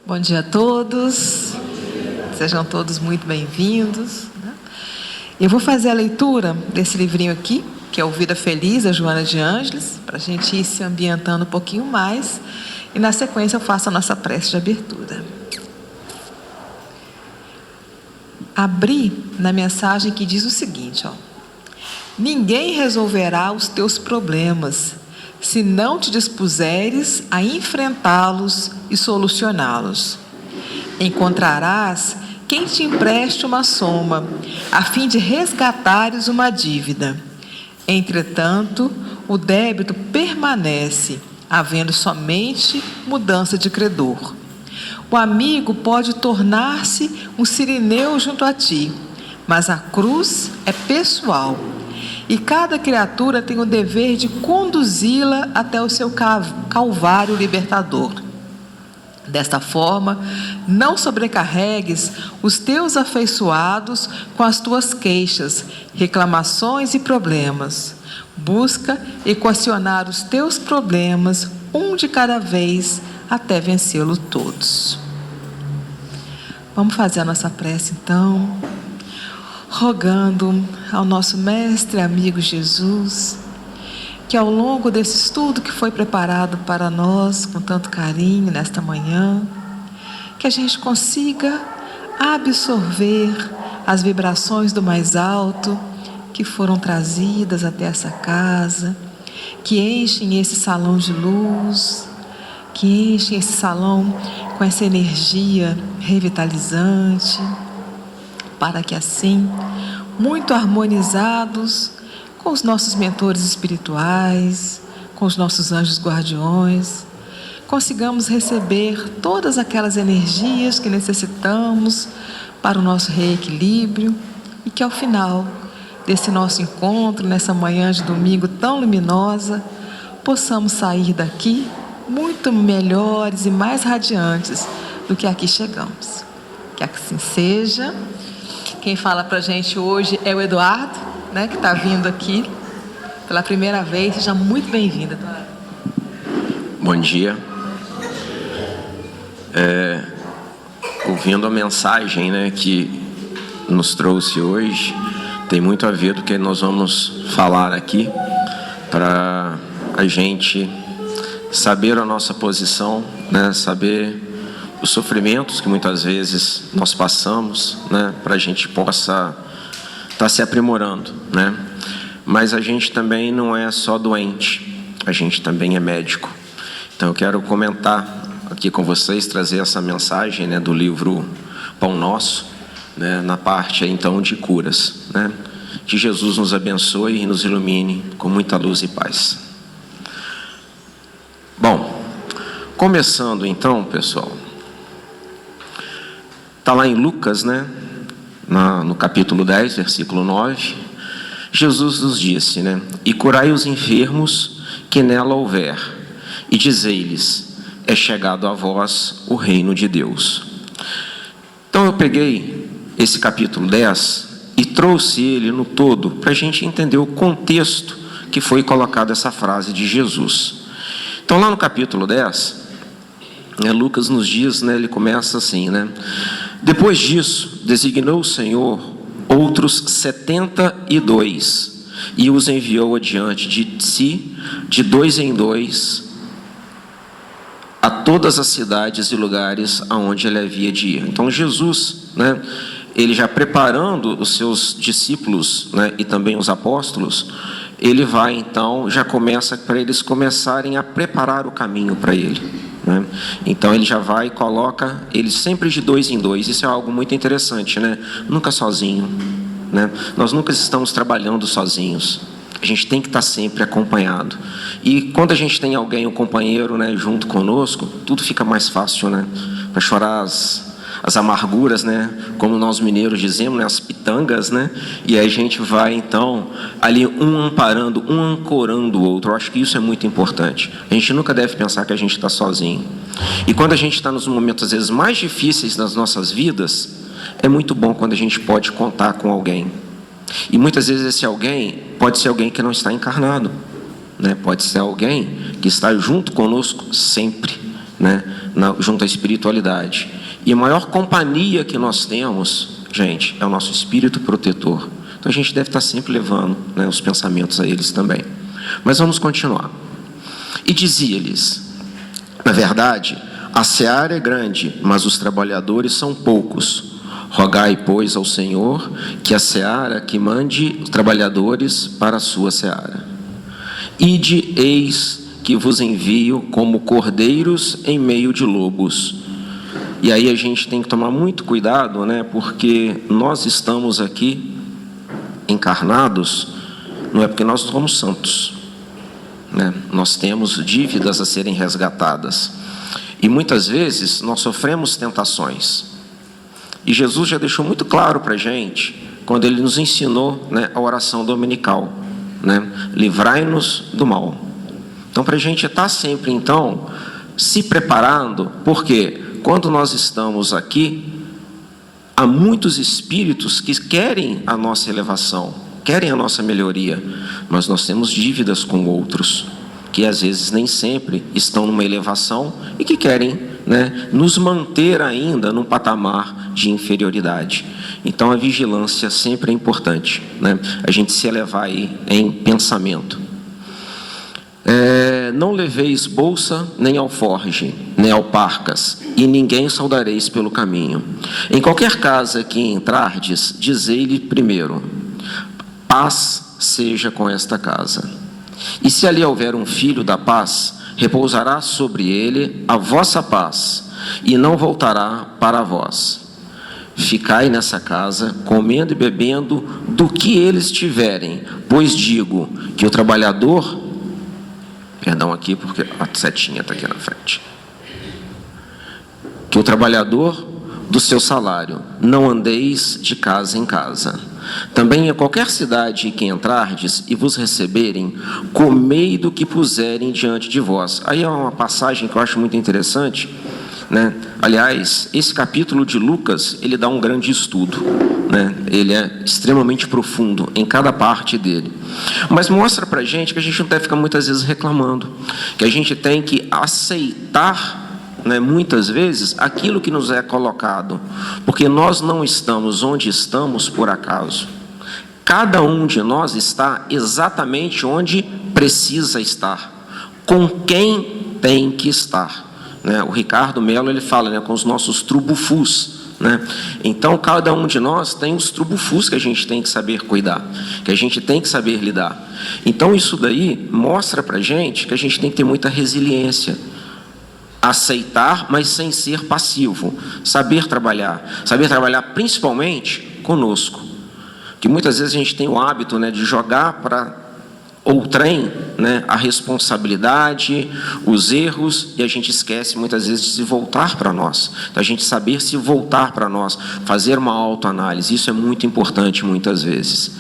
Bom dia a todos, sejam todos muito bem-vindos. Eu vou fazer a leitura desse livrinho aqui, que é o Vida Feliz, da Joana de Ângeles, para a gente ir se ambientando um pouquinho mais, e na sequência eu faço a nossa prece de abertura. Abri na mensagem que diz o seguinte, ninguém resolverá os teus problemas se não te dispuseres a enfrentá-los e solucioná-los. Encontrarás quem te empreste uma soma, a fim de resgatares uma dívida. Entretanto, o débito permanece, havendo somente mudança de credor. O amigo pode tornar-se um cirineu junto a ti, mas a cruz é pessoal. E cada criatura tem o dever de conduzi-la até o seu calvário libertador. Desta forma, não sobrecarregues os teus afeiçoados com as tuas queixas, reclamações e problemas. Busca equacionar os teus problemas, um de cada vez, até vencê-los todos. Vamos fazer a nossa prece então, rogando ao nosso mestre e amigo Jesus, que ao longo desse estudo que foi preparado para nós com tanto carinho nesta manhã, que a gente consiga absorver as vibrações do mais alto que foram trazidas até essa casa, que enchem esse salão de luz, que enchem esse salão com essa energia revitalizante, para que assim, muito harmonizados com os nossos mentores espirituais, com os nossos anjos guardiões, consigamos receber todas aquelas energias que necessitamos para o nosso reequilíbrio e que ao final desse nosso encontro, nessa manhã de domingo tão luminosa, possamos sair daqui muito melhores e mais radiantes do que aqui chegamos. Que assim seja. Quem fala para a gente hoje é o Eduardo, que está vindo aqui pela primeira vez. Seja muito bem-vindo, Eduardo. Bom dia. Ouvindo a mensagem que nos trouxe hoje, tem muito a ver do que nós vamos falar aqui, para a gente saber a nossa posição, saber os sofrimentos que muitas vezes nós passamos, para a gente possa estar se aprimorando, Mas a gente também não é só doente, a gente também é médico. Então eu quero comentar aqui com vocês, trazer essa mensagem do livro Pão Nosso, na parte então de curas, Que Jesus nos abençoe e nos ilumine com muita luz e paz. Bom, começando então, pessoal, está lá em Lucas, no capítulo 10, versículo 9, Jesus nos disse, e curai os enfermos que nela houver, e dizei-lhes, é chegado a vós o reino de Deus. Então eu peguei esse capítulo 10 e trouxe ele no todo, para a gente entender o contexto que foi colocada essa frase de Jesus. Então lá no capítulo 10, Lucas nos diz, ele começa assim, depois disso, designou o Senhor outros 72 e os enviou adiante de si, de dois em dois, a todas as cidades e lugares aonde ele havia de ir. Então Jesus, ele já preparando os seus discípulos, e também os apóstolos, ele vai então, já começa para eles começarem a preparar o caminho para ele. Então ele já vai e coloca eles sempre de dois em dois. Isso é algo muito interessante, Nunca sozinho, Nós nunca estamos trabalhando sozinhos. A gente tem que estar sempre acompanhado. E quando a gente tem alguém, um companheiro, junto conosco, tudo fica mais fácil, para chorar as amarguras, como nós mineiros dizemos, as pitangas, E aí a gente vai então ali um amparando, um ancorando o outro. Eu acho que isso é muito importante. A gente nunca deve pensar que a gente está sozinho. E quando a gente está nos momentos às vezes mais difíceis das nossas vidas, é muito bom quando a gente pode contar com alguém. E muitas vezes esse alguém pode ser alguém que não está encarnado, Pode ser alguém que está junto conosco sempre, junto à espiritualidade. E a maior companhia que nós temos, gente, é o nosso espírito protetor. Então a gente deve estar sempre levando, né, os pensamentos a eles também. Mas vamos continuar. E dizia-lhes: na verdade, a seara é grande, mas os trabalhadores são poucos. Rogai, pois, ao Senhor que a seara que mande os trabalhadores para a sua seara. Ide, eis que vos envio como cordeiros em meio de lobos. E aí a gente tem que tomar muito cuidado, né? Porque nós estamos aqui encarnados, não é porque nós somos santos, né? Nós temos dívidas a serem resgatadas. E muitas vezes nós sofremos tentações. E Jesus já deixou muito claro para a gente, quando Ele nos ensinou, né, a oração dominical, né? Livrai-nos do mal. Então, para a gente estar sempre, então, se preparando, porque quando nós estamos aqui, há muitos espíritos que querem a nossa elevação, querem a nossa melhoria, mas nós temos dívidas com outros, que às vezes nem sempre estão numa elevação e que querem, né, nos manter ainda num patamar de inferioridade. Então a vigilância sempre é importante, né? A gente se elevar aí em pensamento. Não leveis bolsa, nem alforge, nem alparcas, e ninguém saudareis pelo caminho. Em qualquer casa que entrardes, dizei-lhe primeiro: paz seja com esta casa. E se ali houver um filho da paz, repousará sobre ele a vossa paz, e não voltará para vós. Ficai nessa casa, comendo e bebendo do que eles tiverem, pois digo que o trabalhador... Perdão aqui, porque a setinha está aqui na frente. Que o trabalhador do seu salário, não andeis de casa em casa. Também em qualquer cidade que entrardes e vos receberem, comei do que puserem diante de vós. Aí é uma passagem que eu acho muito interessante, né? Aliás, esse capítulo de Lucas, ele dá um grande estudo, né? Ele é extremamente profundo em cada parte dele, mas mostra pra gente que a gente não deve ficar muitas vezes reclamando, que a gente tem que aceitar, né, muitas vezes aquilo que nos é colocado, porque nós não estamos onde estamos por acaso. Cada um de nós está exatamente onde precisa estar, com quem tem que estar, né? O Ricardo Melo, ele fala, né, com os nossos trubufus, né? Então cada um de nós tem os trubufus que a gente tem que saber cuidar, que a gente tem que saber lidar. Então isso daí mostra pra gente que a gente tem que ter muita resiliência, aceitar, mas sem ser passivo, saber trabalhar principalmente conosco, que muitas vezes a gente tem o hábito, né, de jogar para outrem, né, a responsabilidade, os erros, e a gente esquece muitas vezes de se voltar para nós. Então a gente saber se voltar para nós, fazer uma autoanálise, isso é muito importante muitas vezes.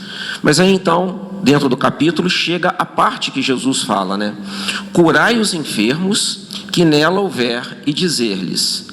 Mas aí então, dentro do capítulo, chega a parte que Jesus fala, né? Curai os enfermos que nela houver, e dizer-lhes: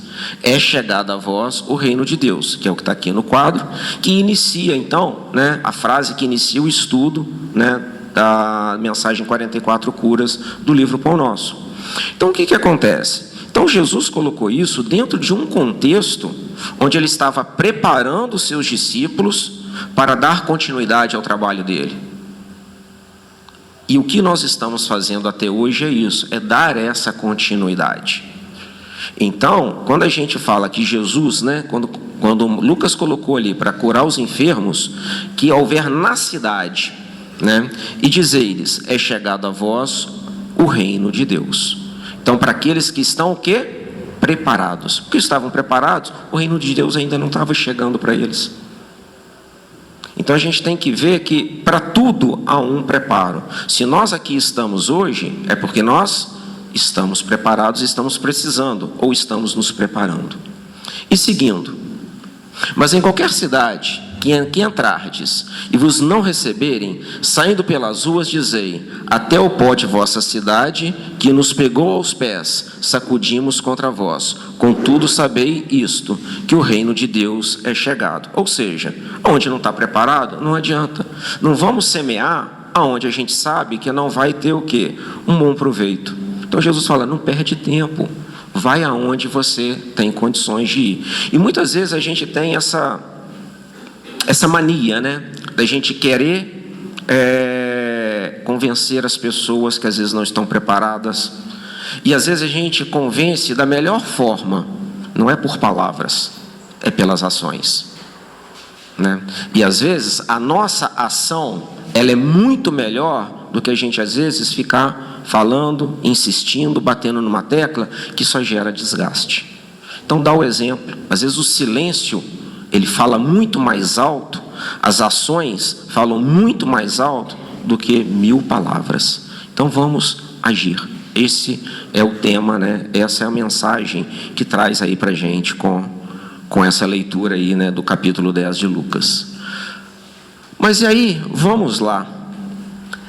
é chegado a vós o reino de Deus, que é o que está aqui no quadro, que inicia então, né, a frase que inicia o estudo, né, da mensagem 44 curas do livro Pão Nosso. Então o que acontece? Então Jesus colocou isso dentro de um contexto onde ele estava preparando os seus discípulos para dar continuidade ao trabalho dele. E o que nós estamos fazendo até hoje é isso, é dar essa continuidade. Então, quando a gente fala que Jesus, né, quando Lucas colocou ali para curar os enfermos, que houver na cidade, né, e dizer-lhes: é chegado a vós o reino de Deus. Então, para aqueles que estão o quê? Preparados. Porque estavam preparados, o reino de Deus ainda não estava chegando para eles. Então a gente tem que ver que para tudo há um preparo. Se nós aqui estamos hoje, é porque nós estamos preparados, estamos precisando, ou estamos nos preparando. E seguindo: mas em qualquer cidade que entrardes e vos não receberem, saindo pelas ruas, dizei: até o pó de vossa cidade, que nos pegou aos pés, sacudimos contra vós. Contudo, sabei isto, que o reino de Deus é chegado. Ou seja, onde não está preparado, não adianta. Não vamos semear aonde a gente sabe que não vai ter o quê? Um bom proveito. Então Jesus fala: não perde tempo. vai aonde você tem condições de ir. E muitas vezes a gente tem essa mania, né, da gente querer convencer as pessoas que às vezes não estão preparadas. E às vezes a gente convence da melhor forma, não é por palavras, é pelas ações, né? E às vezes a nossa ação, ela é muito melhor do que a gente às vezes ficar falando, insistindo, batendo numa tecla que só gera desgaste. Então dá o exemplo. Às vezes o silêncio, ele fala muito mais alto, as ações falam muito mais alto do que 1000 palavras. Então vamos agir. Esse é o tema, né? Essa é a mensagem que traz aí para a gente com essa leitura aí, né, do capítulo 10 de Lucas. Mas e aí, vamos lá.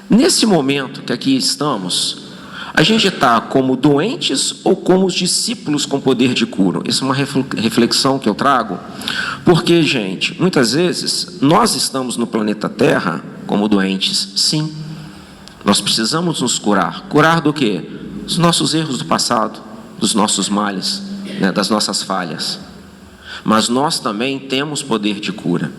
Nesse momento que aqui estamos, a gente está como doentes ou como os discípulos com poder de cura? Essa é uma reflexão que eu trago, porque, gente, muitas vezes nós estamos no planeta Terra como doentes, sim. Nós precisamos nos curar. Curar do quê? Dos nossos erros do passado, dos nossos males, né, das nossas falhas. Mas nós também temos poder de cura.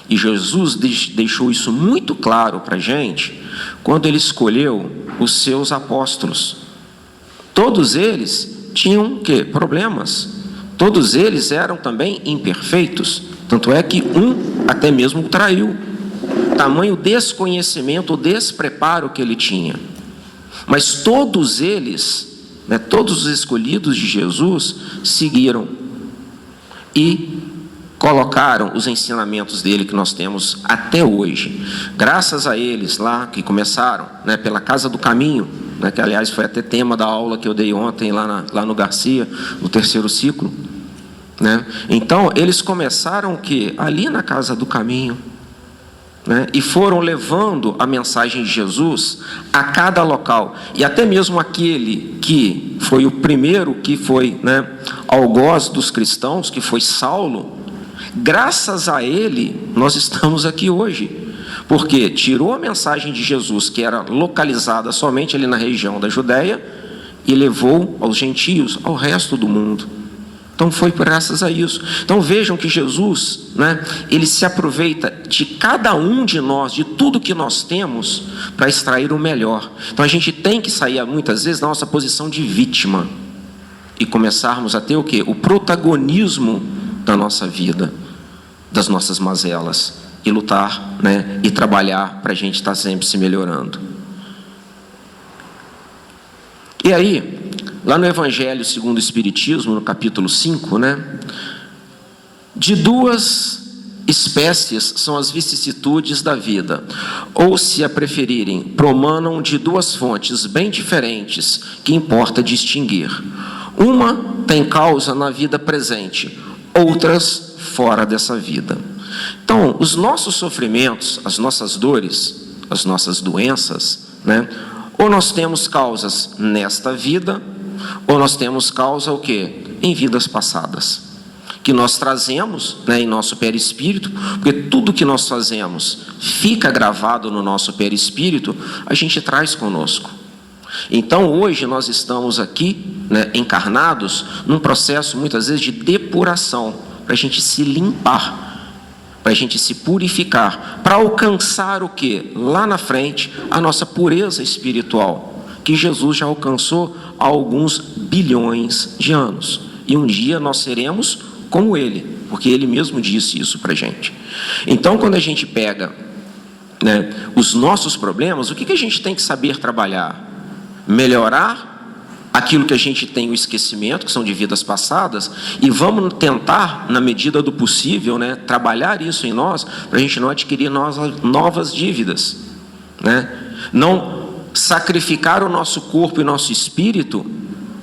E Jesus deixou isso muito claro para a gente quando Ele escolheu os seus apóstolos. Todos eles tinham o quê? Problemas. Todos eles eram também imperfeitos. Tanto é que um até mesmo o traiu. Tamanho desconhecimento, o despreparo que ele tinha. Mas todos eles, né, todos os escolhidos de Jesus, seguiram e colocaram os ensinamentos dele que nós temos até hoje. Graças a eles lá que começaram, né, pela Casa do Caminho, né, que aliás foi até tema da aula que eu dei ontem lá no Garcia, no 3º ciclo, né? Então eles começaram o quê? Ali na Casa do Caminho, né? E foram levando a mensagem de Jesus a cada local. E até mesmo aquele que foi o primeiro que foi, né, algoz dos cristãos, que foi Saulo, graças a ele nós estamos aqui hoje, porque tirou a mensagem de Jesus, que era localizada somente ali na região da Judéia, e levou aos gentios, ao resto do mundo. Então foi graças a isso. Então vejam que Jesus, né, ele se aproveita de cada um de nós, de tudo que nós temos, para extrair o melhor. Então a gente tem que sair muitas vezes da nossa posição de vítima e começarmos a ter o quê? O protagonismo da nossa vida, das nossas mazelas, e lutar, né, e trabalhar para a gente estar sempre se melhorando. E aí, lá no Evangelho segundo o Espiritismo, no capítulo 5, né, de 2 espécies são as vicissitudes da vida, ou, se a preferirem, promanam de 2 fontes bem diferentes, que importa distinguir. Uma tem causa na vida presente, outras fora dessa vida. Então, os nossos sofrimentos, as nossas dores, as nossas doenças, né, ou nós temos causas nesta vida, ou nós temos causa o quê? Em vidas passadas, que nós trazemos, né, em nosso perispírito, porque tudo que nós fazemos fica gravado no nosso perispírito, a gente traz conosco. Então hoje nós estamos aqui, né, encarnados num processo muitas vezes de depuração, para a gente se limpar, para a gente se purificar, para alcançar o quê? Lá na frente, a nossa pureza espiritual, que Jesus já alcançou há alguns bilhões de anos. E um dia nós seremos como Ele, porque Ele mesmo disse isso para a gente. Então, quando a gente pega, né, os nossos problemas, o que a gente tem que saber trabalhar? Melhorar aquilo que a gente tem o esquecimento, que são de vidas passadas, e vamos tentar, na medida do possível, né, trabalhar isso em nós, para a gente não adquirir novas dívidas, né? Não sacrificar o nosso corpo e nosso espírito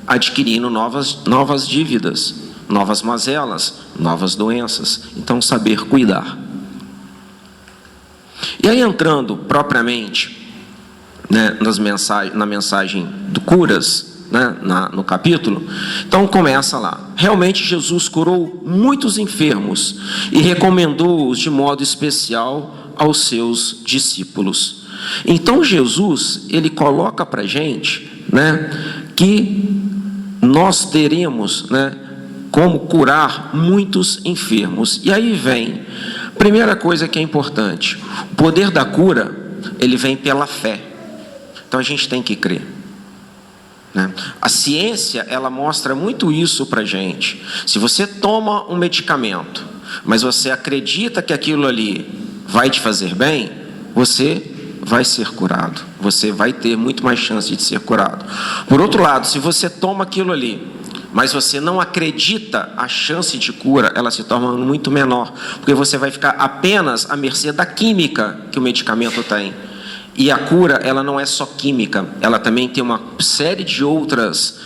adquirindo novas dívidas, novas mazelas, novas doenças. Então, saber cuidar. E aí, entrando propriamente, né, na mensagem do curas, né, no capítulo, então começa lá. Realmente Jesus curou muitos enfermos e recomendou-os de modo especial aos seus discípulos. Então Jesus, ele coloca para a gente, né, que nós teremos, né, como curar muitos enfermos. E aí vem, primeira coisa que é importante, o poder da cura, ele vem pela fé. Então a gente tem que crer, né? A ciência, ela mostra muito isso para a gente. Se você toma um medicamento, mas você acredita que aquilo ali vai te fazer bem, você vai ser curado. Você vai ter muito mais chance de ser curado. Por outro lado, se você toma aquilo ali, mas você não acredita, a chance de cura, ela se torna muito menor, porque você vai ficar apenas à mercê da química que o medicamento tem. E a cura, ela não é só química, ela também tem uma série de outras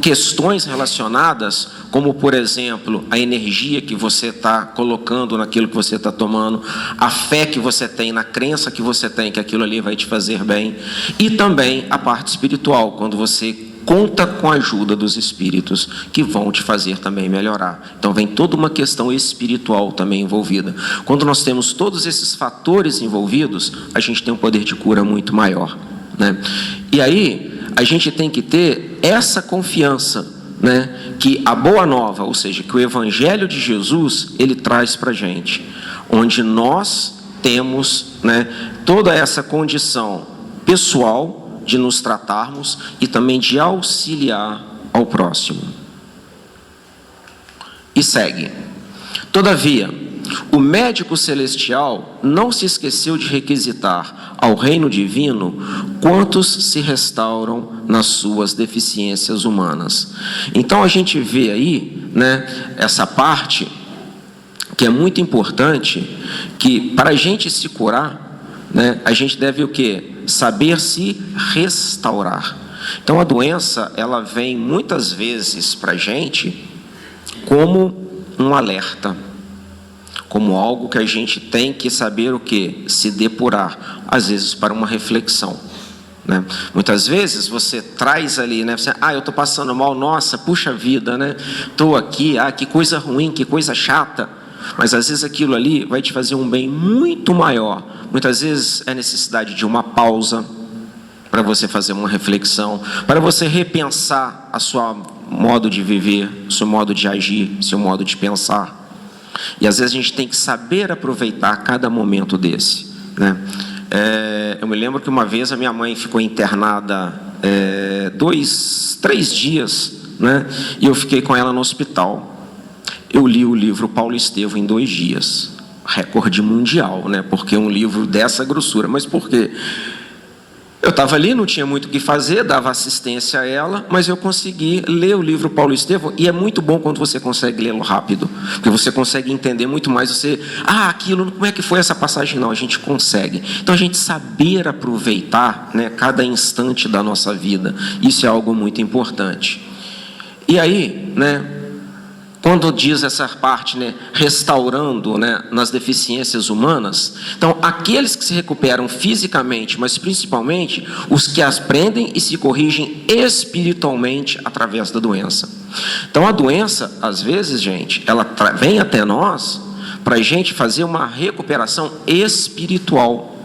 questões relacionadas, como, por exemplo, a energia que você está colocando naquilo que você está tomando, a fé que você tem, na crença que você tem que aquilo ali vai te fazer bem, e também a parte espiritual, quando você conta com a ajuda dos espíritos que vão te fazer também melhorar. Então vem toda uma questão espiritual também envolvida. Quando nós temos todos esses fatores envolvidos, a gente tem um poder de cura muito maior, né? E aí a gente tem que ter essa confiança, né, que a boa nova, ou seja, que o Evangelho de Jesus, ele traz para a gente, onde nós temos, né, toda essa condição pessoal de nos tratarmos e também de auxiliar ao próximo. E segue. Todavia, o médico celestial não se esqueceu de requisitar ao reino divino quantos se restauram nas suas deficiências humanas. Então a gente vê aí, né, essa parte que é muito importante, que para a gente se curar, né, a gente deve o quê? Saber se restaurar. Então a doença, ela vem muitas vezes para a gente como um alerta, como algo que a gente tem que saber o quê? Se depurar, às vezes para uma reflexão, né? Muitas vezes você traz ali, né? Você, eu estou passando mal, nossa, puxa vida, né? Estou aqui, que coisa ruim, que coisa chata. Mas às vezes aquilo ali vai te fazer um bem muito maior. Muitas vezes é necessidade de uma pausa para você fazer uma reflexão, para você repensar a sua modo de viver, o seu modo de agir, o seu modo de pensar. E às vezes a gente tem que saber aproveitar cada momento desse, né? Eu me lembro que uma vez a minha mãe ficou internada 3 dias, né? E eu fiquei com ela no hospital. Eu li o livro Paulo Estevam em 2 dias, recorde mundial, né? Porque um livro dessa grossura. Mas por quê? Eu estava ali, não tinha muito o que fazer, dava assistência a ela, mas eu consegui ler o livro Paulo Estevam, e é muito bom quando você consegue lê-lo rápido, porque você consegue entender muito mais, aquilo, como é que foi essa passagem? Não, a gente consegue. Então a gente saber aproveitar, né, cada instante da nossa vida, isso é algo muito importante. E aí, né, quando diz essa parte, né, restaurando, né, nas deficiências humanas, então aqueles que se recuperam fisicamente, mas principalmente os que aprendem e se corrigem espiritualmente através da doença. Então a doença, às vezes, gente, ela vem até nós para a gente fazer uma recuperação espiritual.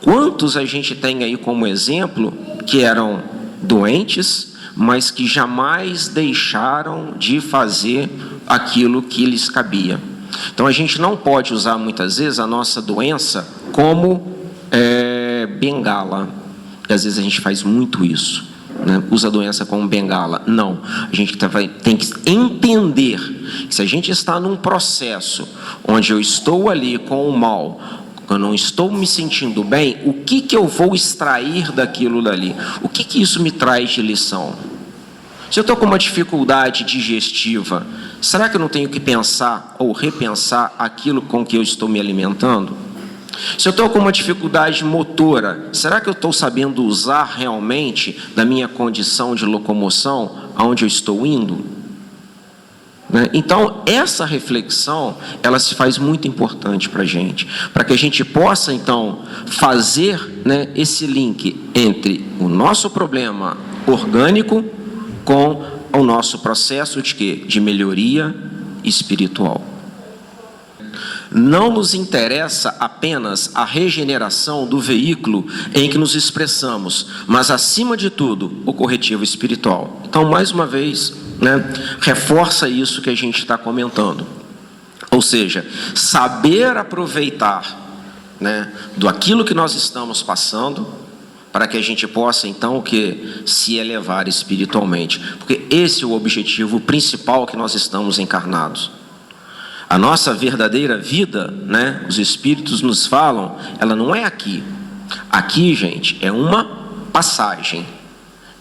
Quantos a gente tem aí como exemplo que eram doentes, mas que jamais deixaram de fazer aquilo que lhes cabia. Então a gente não pode usar muitas vezes a nossa doença como bengala. E às vezes a gente faz muito isso, né? Usa a doença como bengala. Não, a gente tem que entender que se a gente está num processo onde eu estou ali com o mal, eu não estou me sentindo bem, o que eu vou extrair daquilo dali? O que isso me traz de lição? Se eu estou com uma dificuldade digestiva, será que eu não tenho que pensar ou repensar aquilo com que eu estou me alimentando? Se eu estou com uma dificuldade motora, será que eu estou sabendo usar realmente da minha condição de locomoção aonde eu estou indo? Então, essa reflexão, ela se faz muito importante para a gente, para que a gente possa, então, fazer, né, esse link entre o nosso problema orgânico com o nosso processo de quê? De melhoria espiritual. Não nos interessa apenas a regeneração do veículo em que nos expressamos, mas, acima de tudo, o corretivo espiritual. Então, mais uma vez, reforça isso que a gente está comentando. Ou seja, saber aproveitar do aquilo que nós estamos passando, para que a gente possa, então, se elevar espiritualmente. Porque esse é o objetivo principal que nós estamos encarnados. A nossa verdadeira vida, os Espíritos nos falam, ela não é aqui. Aqui, gente, é uma passagem.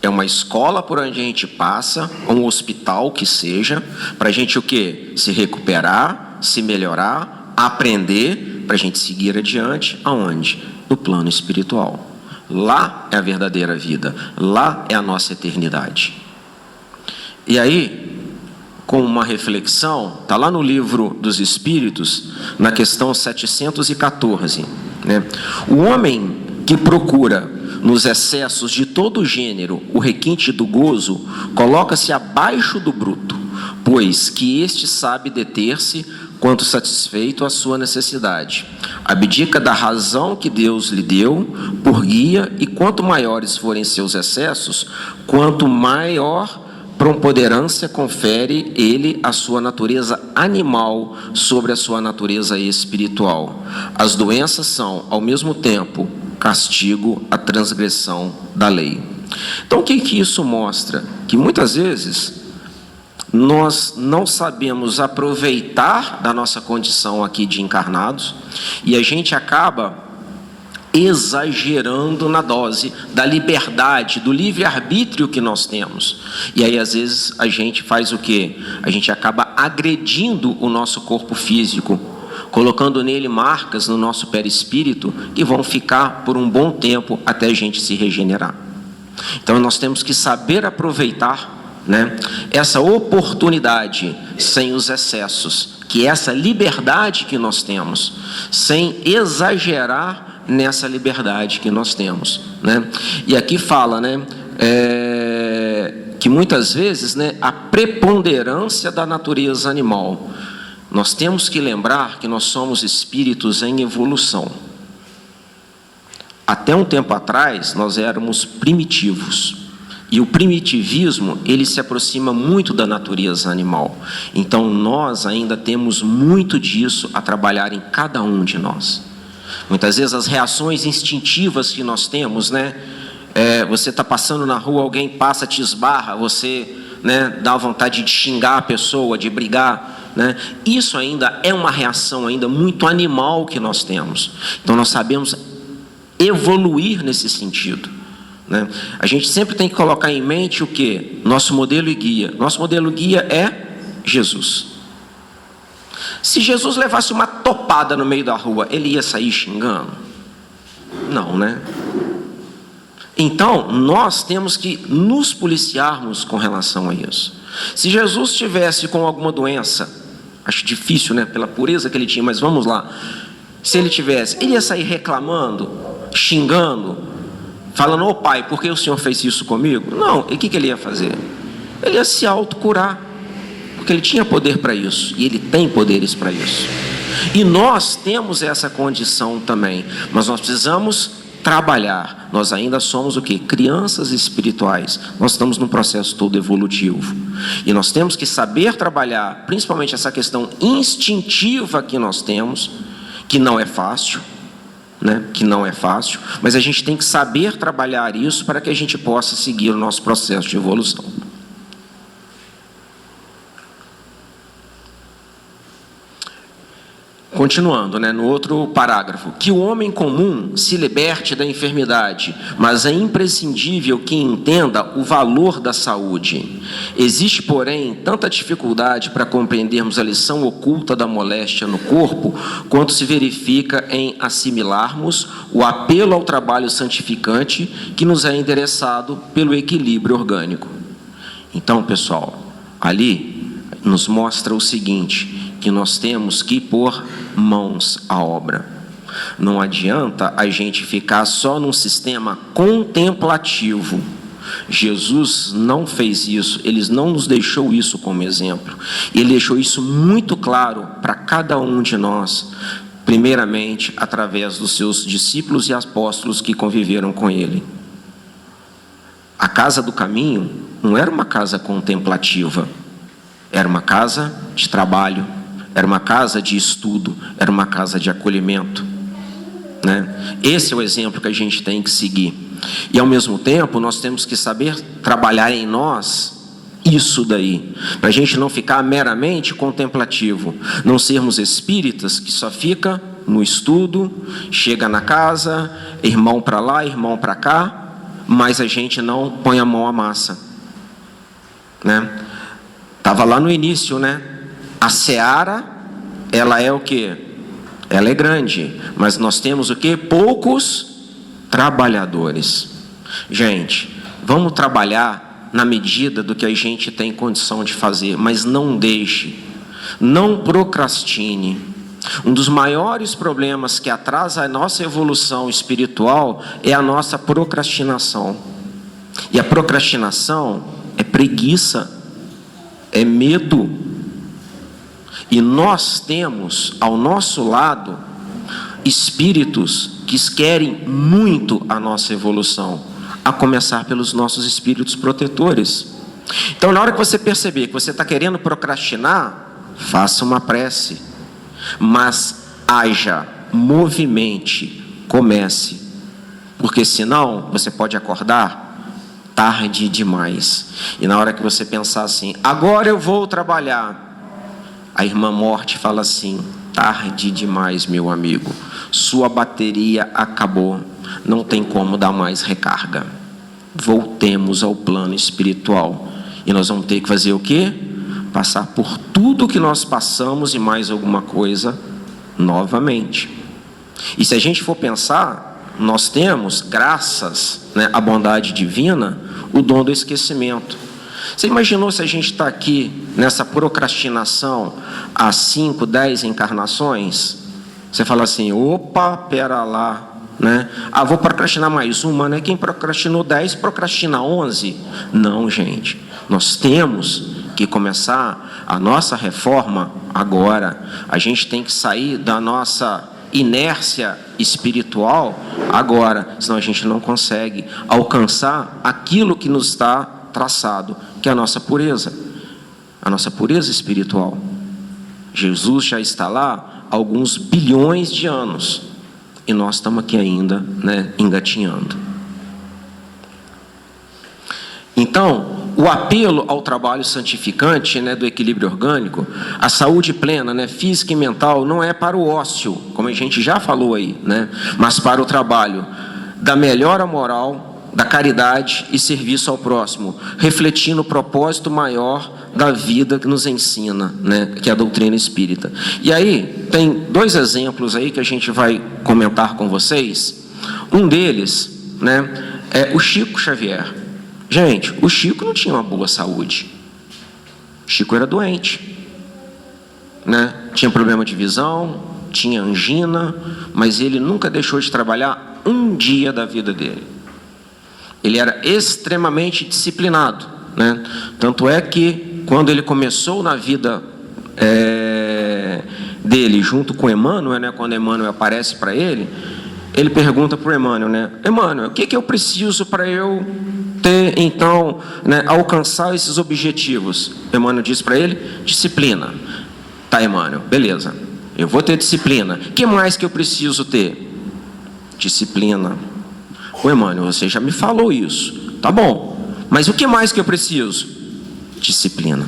É uma escola por onde a gente passa, um hospital que seja, para a gente o quê? Se recuperar, se melhorar, aprender, para a gente seguir adiante, aonde? No plano espiritual. Lá é a verdadeira vida, lá é a nossa eternidade. E aí, com uma reflexão, está lá no Livro dos Espíritos, na questão 714. O homem que procura, nos excessos de todo gênero, o requinte do gozo, coloca-se abaixo do bruto, pois que este sabe deter-se quanto satisfeito a sua necessidade. Abdica da razão que Deus lhe deu por guia, e quanto maiores forem seus excessos, quanto maior preponderância confere ele a sua natureza animal sobre a sua natureza espiritual. As doenças são, ao mesmo tempo, castigo à transgressão da lei. Então, o que isso mostra? Que muitas vezes nós não sabemos aproveitar da nossa condição aqui de encarnados, e a gente acaba exagerando na dose da liberdade, do livre-arbítrio que nós temos. E aí, às vezes, a gente faz o quê? A gente acaba agredindo o nosso corpo físico, colocando nele marcas no nosso perispírito que vão ficar por um bom tempo até a gente se regenerar. Então, nós temos que saber aproveitar essa oportunidade sem os excessos, que é essa liberdade que nós temos, sem exagerar nessa liberdade que nós temos. E aqui fala que muitas vezes a preponderância da natureza animal. Nós temos que lembrar que nós somos espíritos em evolução. Até um tempo atrás, nós éramos primitivos. E o primitivismo, ele se aproxima muito da natureza animal. Então, nós ainda temos muito disso a trabalhar em cada um de nós. Muitas vezes, as reações instintivas que nós temos, você está passando na rua, alguém passa, te esbarra, você dá vontade de xingar a pessoa, de brigar. Isso ainda é uma reação ainda muito animal que nós temos. Então, nós sabemos evoluir nesse sentido. A gente sempre tem que colocar em mente o quê? Nosso modelo e guia. Nosso modelo guia é Jesus. Se Jesus levasse uma topada no meio da rua, ele ia sair xingando? Não, Então, nós temos que nos policiarmos com relação a isso. Se Jesus estivesse com alguma doença, acho difícil, pela pureza que ele tinha, mas vamos lá. Se ele tivesse, ele ia sair reclamando, xingando, falando: ô pai, por que o senhor fez isso comigo? Não, e o que ele ia fazer? Ele ia se autocurar, porque ele tinha poder para isso, e ele tem poderes para isso. E nós temos essa condição também, mas nós precisamos trabalhar. Nós ainda somos o quê? Crianças espirituais. Nós estamos num processo todo evolutivo. E nós temos que saber trabalhar, principalmente essa questão instintiva que nós temos, que não é fácil, que não é fácil, mas a gente tem que saber trabalhar isso para que a gente possa seguir o nosso processo de evolução. Continuando, no outro parágrafo, que o homem comum se liberte da enfermidade, mas é imprescindível que entenda o valor da saúde. Existe, porém, tanta dificuldade para compreendermos a lição oculta da moléstia no corpo, quanto se verifica em assimilarmos o apelo ao trabalho santificante que nos é endereçado pelo equilíbrio orgânico. Então, pessoal, ali nos mostra o seguinte, que nós temos que pôr mãos à obra. Não adianta a gente ficar só num sistema contemplativo. Jesus não fez isso, Ele não nos deixou isso como exemplo. Ele deixou isso muito claro para cada um de nós, primeiramente através dos seus discípulos e apóstolos que conviveram com Ele. A casa do caminho não era uma casa contemplativa, era uma casa de trabalho, era uma casa de estudo, era uma casa de acolhimento, né? Esse é o exemplo que a gente tem que seguir. E ao mesmo tempo nós temos que saber trabalhar em nós isso daí, para a gente não ficar meramente contemplativo, não sermos espíritas que só fica no estudo, chega na casa, irmão para lá, irmão para cá, mas a gente não põe a mão à massa, né? Estava lá no início, né? A seara, ela é o quê? Ela é grande, mas nós temos o quê? Poucos trabalhadores. Gente, vamos trabalhar na medida do que a gente tem condição de fazer, mas não deixe, não procrastine. Um dos maiores problemas que atrasa a nossa evolução espiritual é a nossa procrastinação. E a procrastinação é preguiça, é medo. E nós temos ao nosso lado espíritos que querem muito a nossa evolução, a começar pelos nossos espíritos protetores. Então, na hora que você perceber que você está querendo procrastinar, faça uma prece, mas haja, movimente, comece, porque senão você pode acordar tarde demais. E na hora que você pensar assim, agora eu vou trabalhar, a irmã morte fala assim, tarde demais, meu amigo, sua bateria acabou, não tem como dar mais recarga. Voltemos ao plano espiritual, e nós vamos ter que fazer o quê? Passar por tudo que nós passamos e mais alguma coisa novamente. E se a gente for pensar, nós temos, graças, né, à bondade divina, o dom do esquecimento. Você imaginou se a gente está aqui nessa procrastinação há 5, 10 encarnações? Você fala assim, opa, pera lá, né? Ah, vou procrastinar mais uma, né? Quem procrastinou 10, procrastina 11? Não, gente. Nós temos que começar a nossa reforma agora. A gente tem que sair da nossa inércia espiritual agora, senão a gente não consegue alcançar aquilo que nos está traçado, que é a nossa pureza espiritual. Jesus já está lá há alguns bilhões de anos e nós estamos aqui ainda, né, engatinhando. Então, o apelo ao trabalho santificante, né, do equilíbrio orgânico, a saúde plena, né, física e mental, não é para o ócio, como a gente já falou aí, né, mas para o trabalho da melhora moral, da caridade e serviço ao próximo, refletindo o propósito maior da vida que nos ensina, né, que é a doutrina espírita. E aí, tem 2 exemplos aí que a gente vai comentar com vocês. Um deles, né, é o Chico Xavier. Gente, o Chico não tinha uma boa saúde. O Chico era doente, né? Tinha problema de visão, tinha angina, mas ele nunca deixou de trabalhar um dia da vida dele. Ele era extremamente disciplinado, né? Tanto é que quando ele começou na vida dele junto com Emmanuel, né? Quando Emmanuel aparece para ele, ele pergunta para o Emmanuel, né? Emmanuel, o que eu preciso para eu ter, então, né, alcançar esses objetivos? Emmanuel diz para ele, disciplina. Tá, Emmanuel, beleza, eu vou ter disciplina. O que mais que eu preciso ter? Disciplina. Ô Emmanuel, você já me falou isso, tá bom, mas o que mais que eu preciso? Disciplina.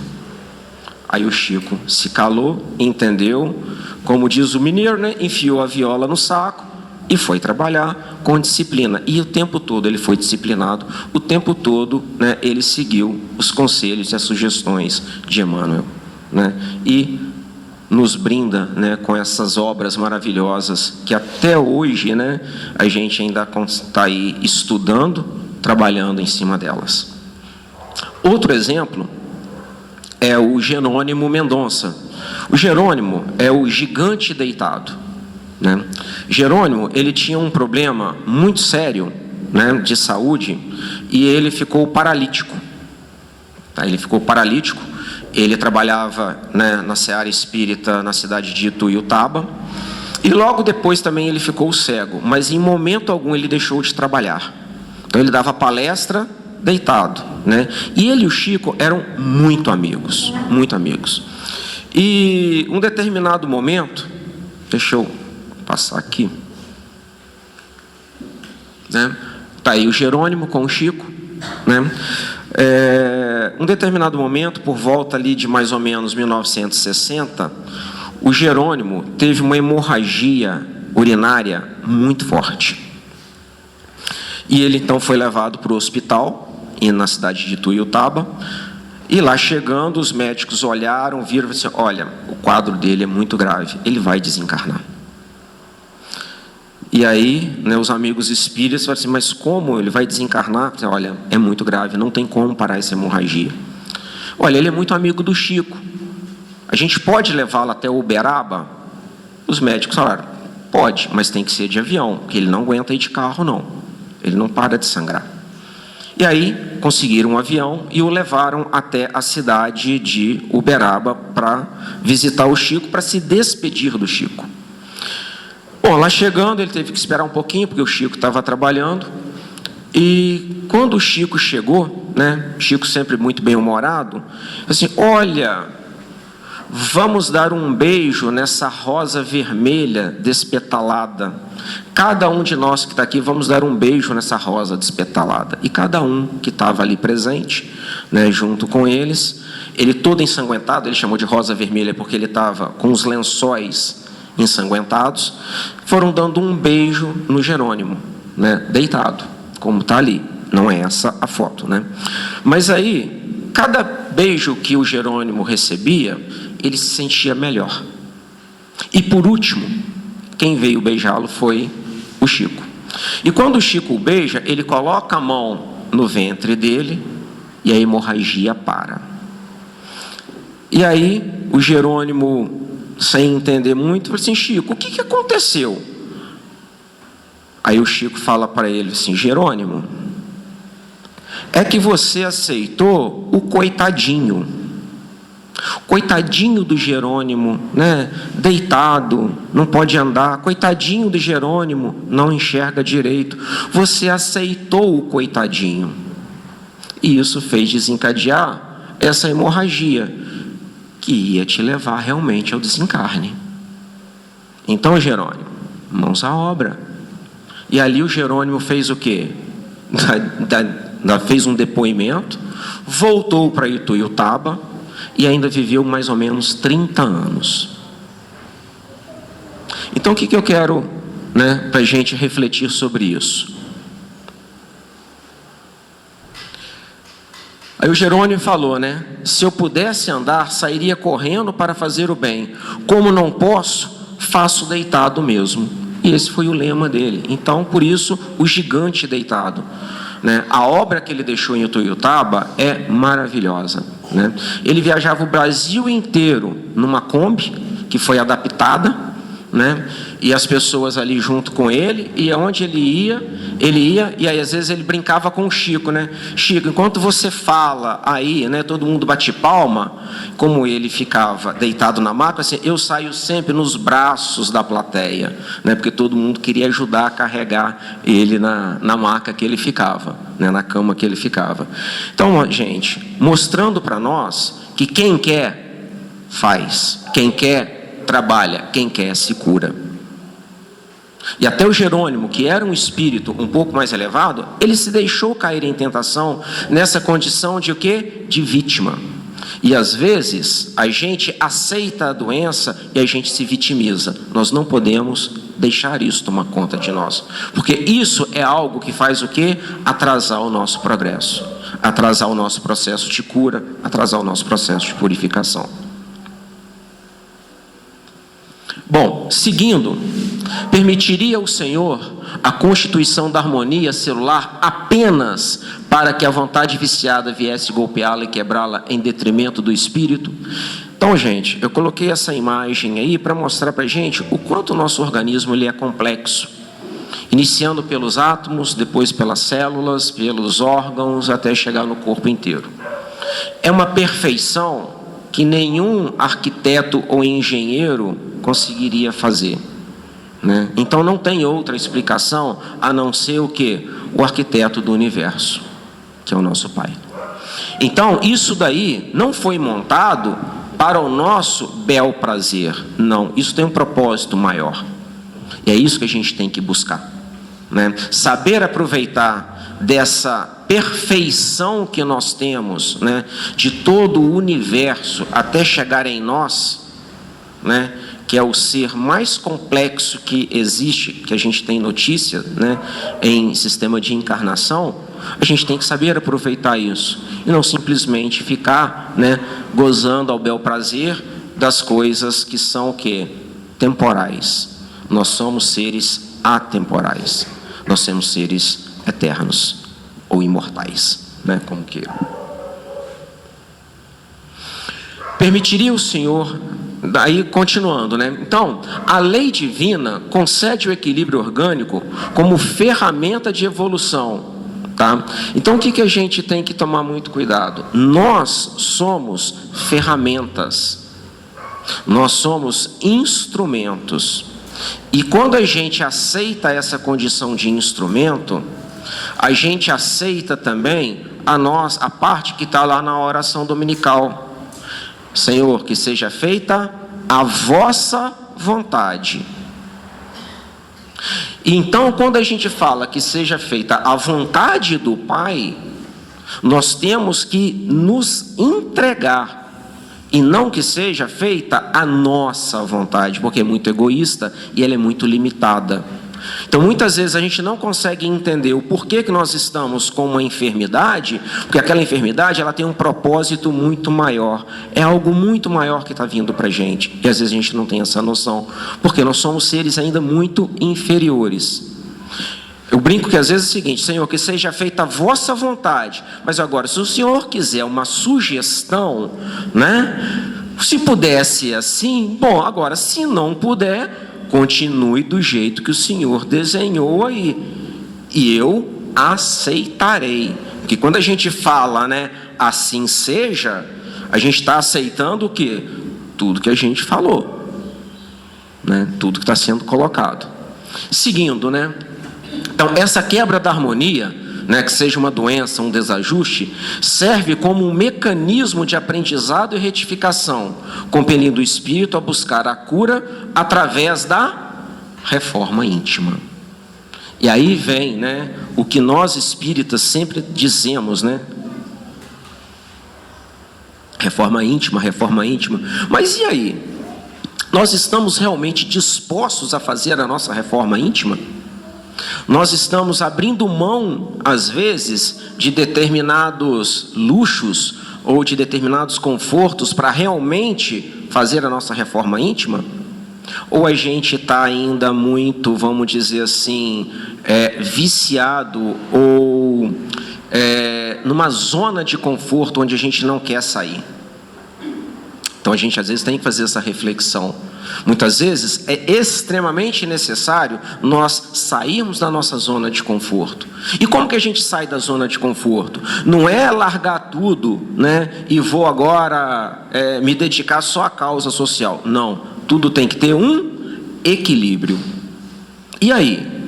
Aí o Chico se calou, entendeu, como diz o mineiro, né? Enfiou a viola no saco e foi trabalhar com disciplina. E o tempo todo ele foi disciplinado, o tempo todo, né, ele seguiu os conselhos e as sugestões de Emmanuel, né? E nos brinda, né, com essas obras maravilhosas que até hoje, né, a gente ainda está aí estudando, trabalhando em cima delas. Outro exemplo é o Jerônimo Mendonça. O Jerônimo é o gigante deitado, né? Jerônimo, ele tinha um problema muito sério, né, de saúde, e ele ficou paralítico. Tá? Ele ficou paralítico. Ele trabalhava, né, na seara espírita na cidade de Ituiutaba, e logo depois também ele ficou cego, mas em momento algum ele deixou de trabalhar. Então ele dava palestra deitado, né? E ele e o Chico eram muito amigos, muito amigos. E um determinado momento, deixa eu passar aqui, né? Tá aí o Jerônimo com o Chico, né? Um determinado momento, por volta ali de mais ou menos 1960, o Jerônimo teve uma hemorragia urinária muito forte. E ele então foi levado para o hospital, na cidade de Ituiutaba, e lá chegando, os médicos olharam, viram e disseram: olha, o quadro dele é muito grave, ele vai desencarnar. E aí, né, os amigos espíritas falaram assim: mas como ele vai desencarnar? Olha, é muito grave, não tem como parar essa hemorragia. Olha, ele é muito amigo do Chico, a gente pode levá-lo até Uberaba? Os médicos falaram: pode, mas tem que ser de avião, porque ele não aguenta ir de carro, não. Ele não para de sangrar. E aí, conseguiram um avião e o levaram até a cidade de Uberaba para visitar o Chico, para se despedir do Chico. Bom, lá chegando, ele teve que esperar um pouquinho, porque o Chico estava trabalhando. E quando o Chico chegou, né, Chico sempre muito bem-humorado, assim: olha, vamos dar um beijo nessa rosa vermelha despetalada. Cada um de nós que está aqui, vamos dar um beijo nessa rosa despetalada. E cada um que estava ali presente, né, junto com eles, ele todo ensanguentado, ele chamou de rosa vermelha porque ele estava com os lençóis ensanguentados, foram dando um beijo no Jerônimo, né, deitado, como está ali. Não é essa a foto, né? Mas aí, cada beijo que o Jerônimo recebia, ele se sentia melhor. E por último, quem veio beijá-lo foi o Chico. E quando o Chico o beija, ele coloca a mão no ventre dele e a hemorragia para. E aí o Jerônimo, sem entender muito, falou assim: Chico, o que aconteceu? Aí o Chico fala para ele assim: Jerônimo, é que você aceitou o coitadinho. Coitadinho do Jerônimo, né? Deitado, não pode andar. Coitadinho do Jerônimo, não enxerga direito. Você aceitou o coitadinho. E isso fez desencadear essa hemorragia, que ia te levar realmente ao desencarne. Então, Jerônimo, mãos à obra. E ali o Jerônimo fez o quê? Fez um depoimento, voltou para Ituiutaba e ainda viveu mais ou menos 30 anos. Então, o que eu quero, né, para a gente refletir sobre isso? Aí o Jerônimo falou, né? Se eu pudesse andar, sairia correndo para fazer o bem. Como não posso, faço deitado mesmo. E esse foi o lema dele. Então, por isso, o gigante deitado. Né? A obra que ele deixou em Ituiutaba é maravilhosa. Né? Ele viajava o Brasil inteiro numa Kombi, que foi adaptada, né? E as pessoas ali junto com ele, e aonde ele ia, e aí às vezes ele brincava com o Chico, né? Chico, enquanto você fala aí, né, todo mundo bate palma, como ele ficava deitado na maca, assim, eu saio sempre nos braços da plateia, né? Porque todo mundo queria ajudar a carregar ele na maca que ele ficava, né? Na cama que ele ficava. Então, gente, mostrando para nós que quem quer, faz. Quem quer, trabalha. Quem quer, se cura. E até o Jerônimo, que era um espírito um pouco mais elevado, ele se deixou cair em tentação nessa condição de o quê? De vítima. E às vezes a gente aceita a doença e a gente se vitimiza. Nós não podemos deixar isso tomar conta de nós, porque isso é algo que faz o quê? Atrasar o nosso progresso, atrasar o nosso processo de cura, atrasar o nosso processo de purificação. Bom, seguindo, permitiria o Senhor a constituição da harmonia celular apenas para que a vontade viciada viesse golpeá-la e quebrá-la em detrimento do espírito? Então, gente, eu coloquei essa imagem aí para mostrar para a gente o quanto o nosso organismo ele é complexo. iniciando pelos átomos, depois pelas células, pelos órgãos, até chegar no corpo inteiro. É uma perfeição que nenhum arquiteto ou engenheiro conseguiria fazer, né? Então não tem outra explicação a não ser o quê? O arquiteto do universo, que é o nosso Pai. Então isso daí não foi montado para o nosso bel prazer, não. Isso tem um propósito maior. E é isso que a gente tem que buscar, né? Saber aproveitar dessa perfeição que nós temos, né, de todo o universo até chegar em nós, né, que é o ser mais complexo que existe, que a gente tem notícia, né, em sistema de encarnação. A gente tem que saber aproveitar isso e não simplesmente ficar, né, gozando ao bel prazer das coisas que são o quê? Temporais. Nós somos seres atemporais. Nós somos seres eternos ou imortais, né, como queiram. Permitiria o Senhor, daí continuando, né? Então, a lei divina concede o equilíbrio orgânico como ferramenta de evolução, tá? Então, o que a gente tem que tomar muito cuidado? Nós somos ferramentas, nós somos instrumentos. E quando a gente aceita essa condição de instrumento, a gente aceita também a parte que está lá na oração dominical. Senhor, que seja feita a vossa vontade. Então, quando a gente fala que seja feita a vontade do Pai, nós temos que nos entregar, e não que seja feita a nossa vontade, porque é muito egoísta e ela é muito limitada. Então, muitas vezes a gente não consegue entender o porquê que nós estamos com uma enfermidade, porque aquela enfermidade ela tem um propósito muito maior, é algo muito maior que está vindo para a gente, e às vezes a gente não tem essa noção, porque nós somos seres ainda muito inferiores. Eu brinco que às vezes é o seguinte: Senhor, que seja feita a vossa vontade, mas agora, se o Senhor quiser uma sugestão, né, se pudesse assim, bom, agora, se não puder, continue do jeito que o Senhor desenhou aí, e eu aceitarei. Porque quando a gente fala, né, assim seja, a gente está aceitando o quê? Tudo que a gente falou, né? Tudo que está sendo colocado. Seguindo, né? Então, essa quebra da harmonia, né, que seja uma doença, um desajuste, serve como um mecanismo de aprendizado e retificação, compelindo o espírito a buscar a cura através da reforma íntima. E aí vem, né, o que nós espíritas sempre dizemos, né? Reforma íntima, reforma íntima. Mas e aí? Nós estamos realmente dispostos a fazer a nossa reforma íntima? Nós estamos abrindo mão, às vezes, de determinados luxos ou de determinados confortos para realmente fazer a nossa reforma íntima? Ou a gente está ainda muito, vamos dizer assim, viciado ou numa zona de conforto onde a gente não quer sair? Então a gente às vezes tem que fazer essa reflexão. Muitas vezes é extremamente necessário nós sairmos da nossa zona de conforto. E como que a gente sai da zona de conforto? Não é largar tudo, né, e vou agora me dedicar só à causa social. Não, tudo tem que ter um equilíbrio. E aí?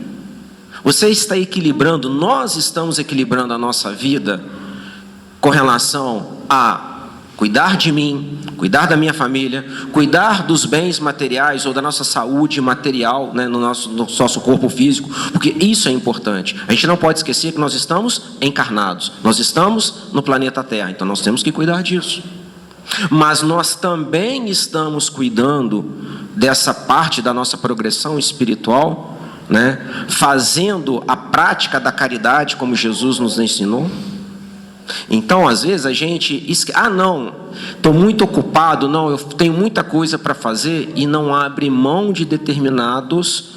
Você está equilibrando, nós estamos equilibrando a nossa vida com relação a cuidar de mim, cuidar da minha família, cuidar dos bens materiais ou da nossa saúde material, né, no nosso corpo físico, porque isso é importante. A gente não pode esquecer que nós estamos encarnados, nós estamos no planeta Terra, então nós temos que cuidar disso. Mas nós também estamos cuidando dessa parte da nossa progressão espiritual, né, fazendo a prática da caridade como Jesus nos ensinou. Então, às vezes a gente não, estou muito ocupado, não, eu tenho muita coisa para fazer, e não abre mão de determinados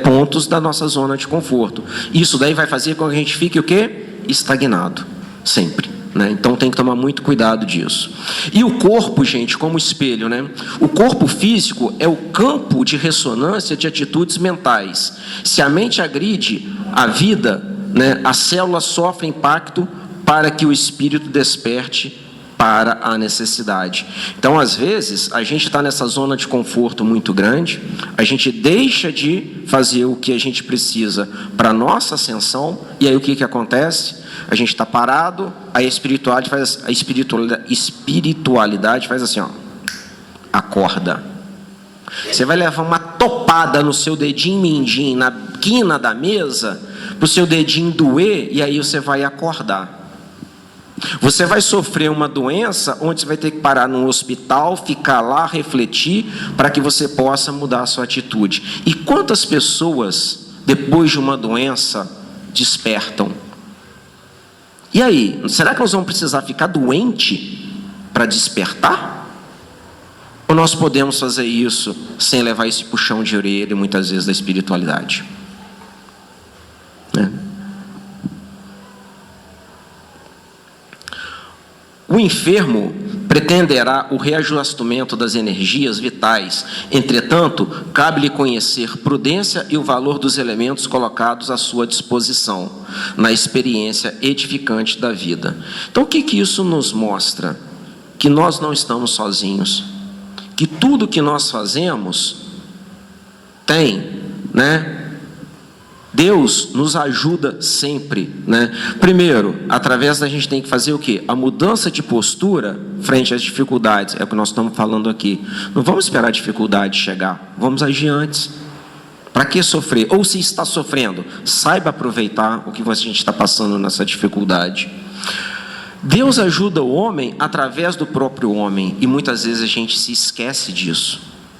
pontos da nossa zona de conforto. Isso daí vai fazer com que a gente fique o quê? Estagnado, sempre. né? Então tem que tomar muito cuidado disso. E o corpo, gente, como espelho, né? O corpo físico é o campo de ressonância de atitudes mentais. Se a mente agride a vida, né, a célula sofre impacto para que o espírito desperte para a necessidade. Então, às vezes, a gente está nessa zona de conforto muito grande, a gente deixa de fazer o que a gente precisa para a nossa ascensão, e aí o que acontece? A gente está parado, a espiritualidade faz assim, ó, acorda. Você vai levar uma topada no seu dedinho mindinho, na quina da mesa, para o seu dedinho doer, e aí você vai acordar. Você vai sofrer uma doença onde você vai ter que parar num hospital, ficar lá, refletir, para que você possa mudar a sua atitude. E quantas pessoas, depois de uma doença, despertam? E aí, será que nós vamos precisar ficar doente para despertar? Ou nós podemos fazer isso sem levar esse puxão de orelha, muitas vezes, da espiritualidade? Né? O enfermo pretenderá o reajustamento das energias vitais. Entretanto, cabe-lhe conhecer prudência e o valor dos elementos colocados à sua disposição, na experiência edificante da vida. Então, o que isso nos mostra? Que nós não estamos sozinhos. Que tudo que nós fazemos tem, né? Deus nos ajuda sempre, né? Primeiro, através da gente tem que fazer o quê? A mudança de postura frente às dificuldades, é o que nós estamos falando aqui. Não vamos esperar a dificuldade chegar, vamos agir antes. Para que sofrer? Ou se está sofrendo, saiba aproveitar o que a gente está passando nessa dificuldade. Deus ajuda o homem através do próprio homem, e muitas vezes a gente se esquece disso,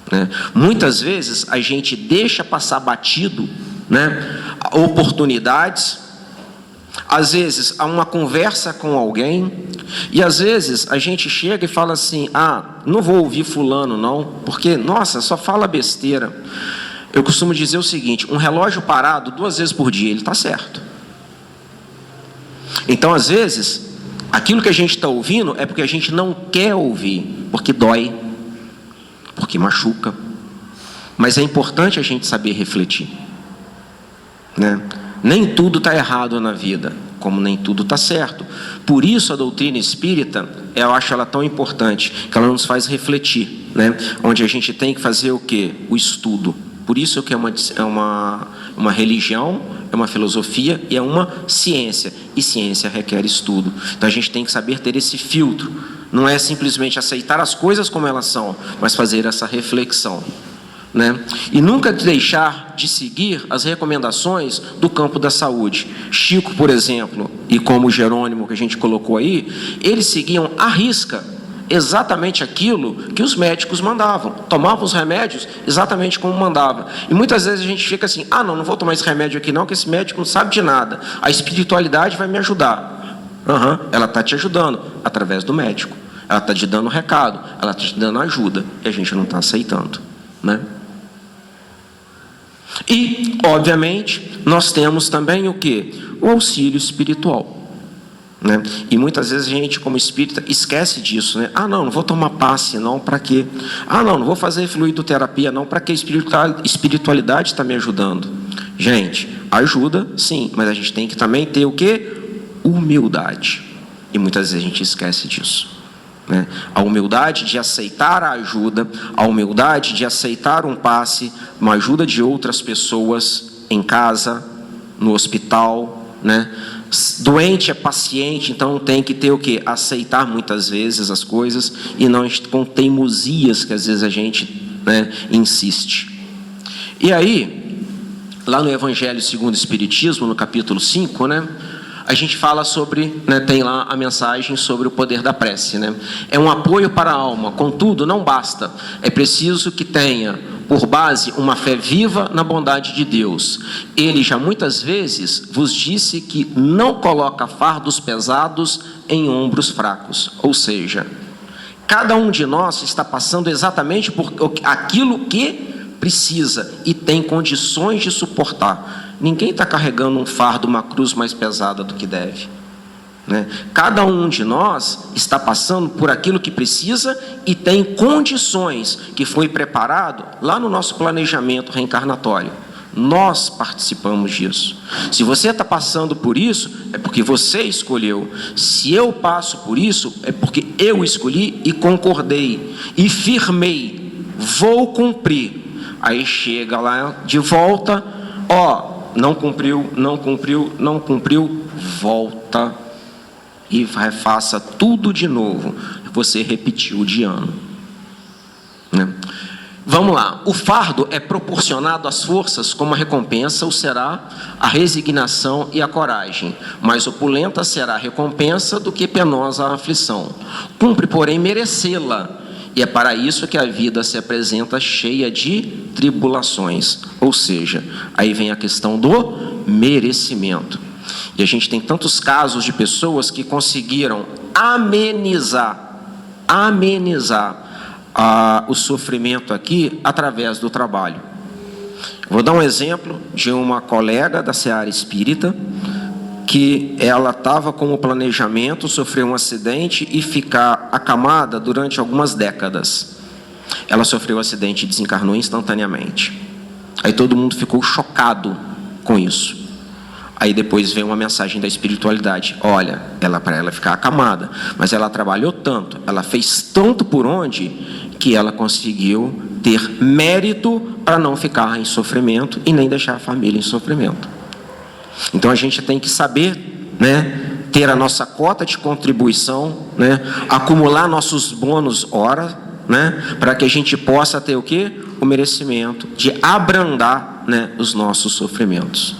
né? Muitas vezes a gente deixa passar batido, né, oportunidades. Às vezes há uma conversa com alguém, e às vezes a gente chega e fala assim: não vou ouvir fulano não, porque, nossa, só fala besteira. Eu costumo dizer o seguinte: um relógio parado 2 vezes por dia, ele está certo. Então, às vezes, aquilo que a gente está ouvindo é porque a gente não quer ouvir, porque dói, porque machuca. Mas é importante a gente saber refletir, né? Nem tudo está errado na vida, como nem tudo está certo. Por isso a doutrina espírita, eu acho ela tão importante, que ela nos faz refletir, né? Onde a gente tem que fazer o quê? O estudo. Por isso que é uma religião, é uma filosofia e é uma ciência. E ciência requer estudo. Então a gente tem que saber ter esse filtro. Não é simplesmente aceitar as coisas como elas são, mas fazer essa reflexão, né? E nunca deixar de seguir as recomendações do campo da saúde. Chico, por exemplo, e como Jerônimo, que a gente colocou aí, eles seguiam à risca exatamente aquilo que os médicos mandavam. Tomavam os remédios exatamente como mandava. E muitas vezes a gente fica assim: não vou tomar esse remédio aqui não, que esse médico não sabe de nada. A espiritualidade vai me ajudar. Ela está te ajudando através do médico. Ela está te dando recado, ela está te dando ajuda, e a gente não está aceitando, né? E, obviamente, nós temos também o quê? O auxílio espiritual, né? E muitas vezes a gente, como espírita, esquece disso, né? Não vou tomar passe, não, para quê? Não vou fazer fluidoterapia, não, para quê? Espiritualidade está me ajudando. Gente, ajuda, sim, mas a gente tem que também ter o quê? Humildade. E muitas vezes a gente esquece disso, né? A humildade de aceitar a ajuda, a humildade de aceitar um passe, uma ajuda de outras pessoas em casa, no hospital, né? Doente é paciente, então tem que ter o quê? Aceitar muitas vezes as coisas, e não com teimosias que às vezes a gente, né, insiste. E aí, lá no Evangelho segundo o Espiritismo, no capítulo 5, né, a gente fala sobre, né, tem lá a mensagem sobre o poder da prece, né? É um apoio para a alma, contudo, não basta. É preciso que tenha por base uma fé viva na bondade de Deus. Ele já muitas vezes vos disse que não coloca fardos pesados em ombros fracos. Ou seja, cada um de nós está passando exatamente por aquilo que precisa e tem condições de suportar. Ninguém está carregando um fardo, uma cruz mais pesada do que deve. né? Cada um de nós está passando por aquilo que precisa e tem condições que foi preparado lá no nosso planejamento reencarnatório. Nós participamos disso. Se você está passando por isso, é porque você escolheu. Se eu passo por isso, é porque eu escolhi e concordei e firmei. Vou cumprir. Aí chega lá de volta, não cumpriu, volta e faça tudo de novo. Você repetiu de ano, né? Vamos lá, o fardo é proporcionado às forças, como a recompensa o será a resignação e a coragem, mais opulenta será a recompensa do que penosa a aflição. Cumpre, porém, merecê-la, e é para isso que a vida se apresenta cheia de tribulações, ou seja, aí vem a questão do merecimento. E a gente tem tantos casos de pessoas que conseguiram amenizar o sofrimento aqui através do trabalho. Vou dar um exemplo de uma colega da Seara Espírita que ela estava com o planejamento, sofreu um acidente e ficar acamada durante algumas décadas. Ela sofreu um acidente e desencarnou instantaneamente. Aí todo mundo ficou chocado com isso. Aí depois vem uma mensagem da espiritualidade. Olha, para ela ficar acamada, mas ela trabalhou tanto, ela fez tanto por onde, que ela conseguiu ter mérito para não ficar em sofrimento e nem deixar a família em sofrimento. Então a gente tem que saber, né, ter a nossa cota de contribuição, né, acumular nossos bônus hora, né, para que a gente possa ter o quê? O merecimento de abrandar, né, os nossos sofrimentos.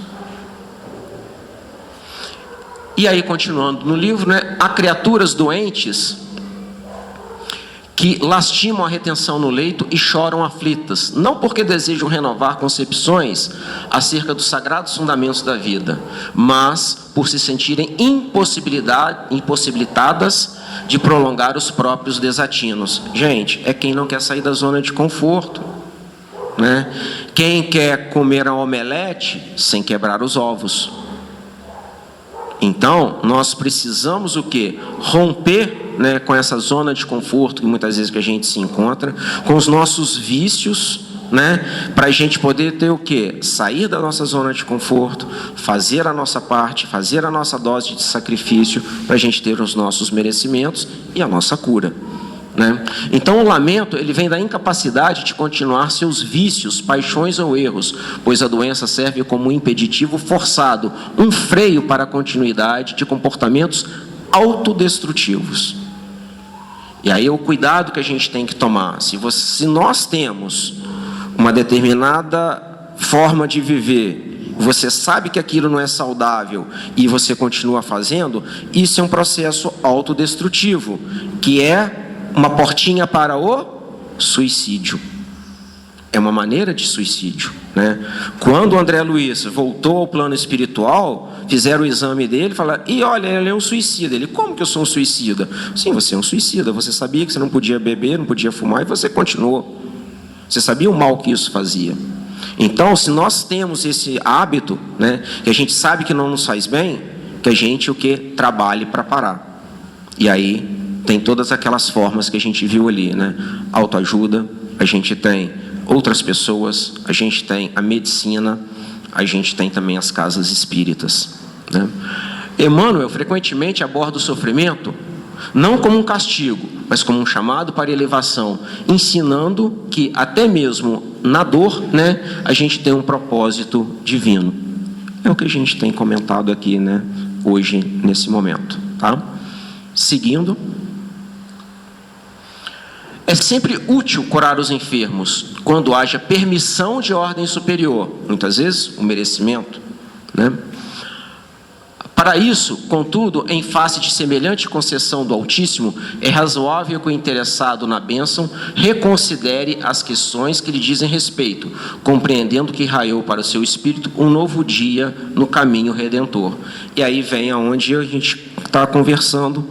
E aí, continuando no livro, né, há criaturas doentes que lastimam a retenção no leito e choram aflitas, não porque desejam renovar concepções acerca dos sagrados fundamentos da vida, mas por se sentirem impossibilitadas de prolongar os próprios desatinos. Gente, é quem não quer sair da zona de conforto, né? Quem quer comer a omelete sem quebrar os ovos. Então, nós precisamos o quê? Romper, né, com essa zona de conforto que muitas vezes que a gente se encontra, com os nossos vícios, né, para a gente poder ter o quê? Sair da nossa zona de conforto, fazer a nossa parte, fazer a nossa dose de sacrifício, para a gente ter os nossos merecimentos e a nossa cura, né? Então o lamento, ele vem da incapacidade de continuar seus vícios, paixões ou erros, pois a doença serve como um impeditivo forçado, um freio para a continuidade de comportamentos autodestrutivos. E aí é o cuidado que a gente tem que tomar. Se nós temos uma determinada forma de viver, você sabe que aquilo não é saudável e você continua fazendo, isso é um processo autodestrutivo, que é uma portinha para o suicídio. É uma maneira de suicídio, né? Quando o André Luiz voltou ao plano espiritual, fizeram o exame dele e falaram: e olha, ele é um suicida. Ele: como que eu sou um suicida? Sim, você é um suicida. Você sabia que você não podia beber, não podia fumar, e você continuou. Você sabia o mal que isso fazia. Então, se nós temos esse hábito, né, que a gente sabe que não nos faz bem, que a gente o que? Trabalhe para parar. E aí tem todas aquelas formas que a gente viu ali, né? Autoajuda, a gente tem outras pessoas, a gente tem a medicina, a gente tem também as casas espíritas, né? Emmanuel frequentemente aborda o sofrimento não como um castigo, mas como um chamado para elevação, ensinando que até mesmo na dor, né, a gente tem um propósito divino. É o que a gente tem comentado aqui, né, hoje, nesse momento, tá? Seguindo. É sempre útil curar os enfermos quando haja permissão de ordem superior, muitas vezes o merecimento, né? Para isso, contudo, em face de semelhante concessão do Altíssimo, é razoável que o interessado na bênção reconsidere as questões que lhe dizem respeito, compreendendo que raiou para o seu espírito um novo dia no caminho redentor. E aí vem aonde a gente está conversando,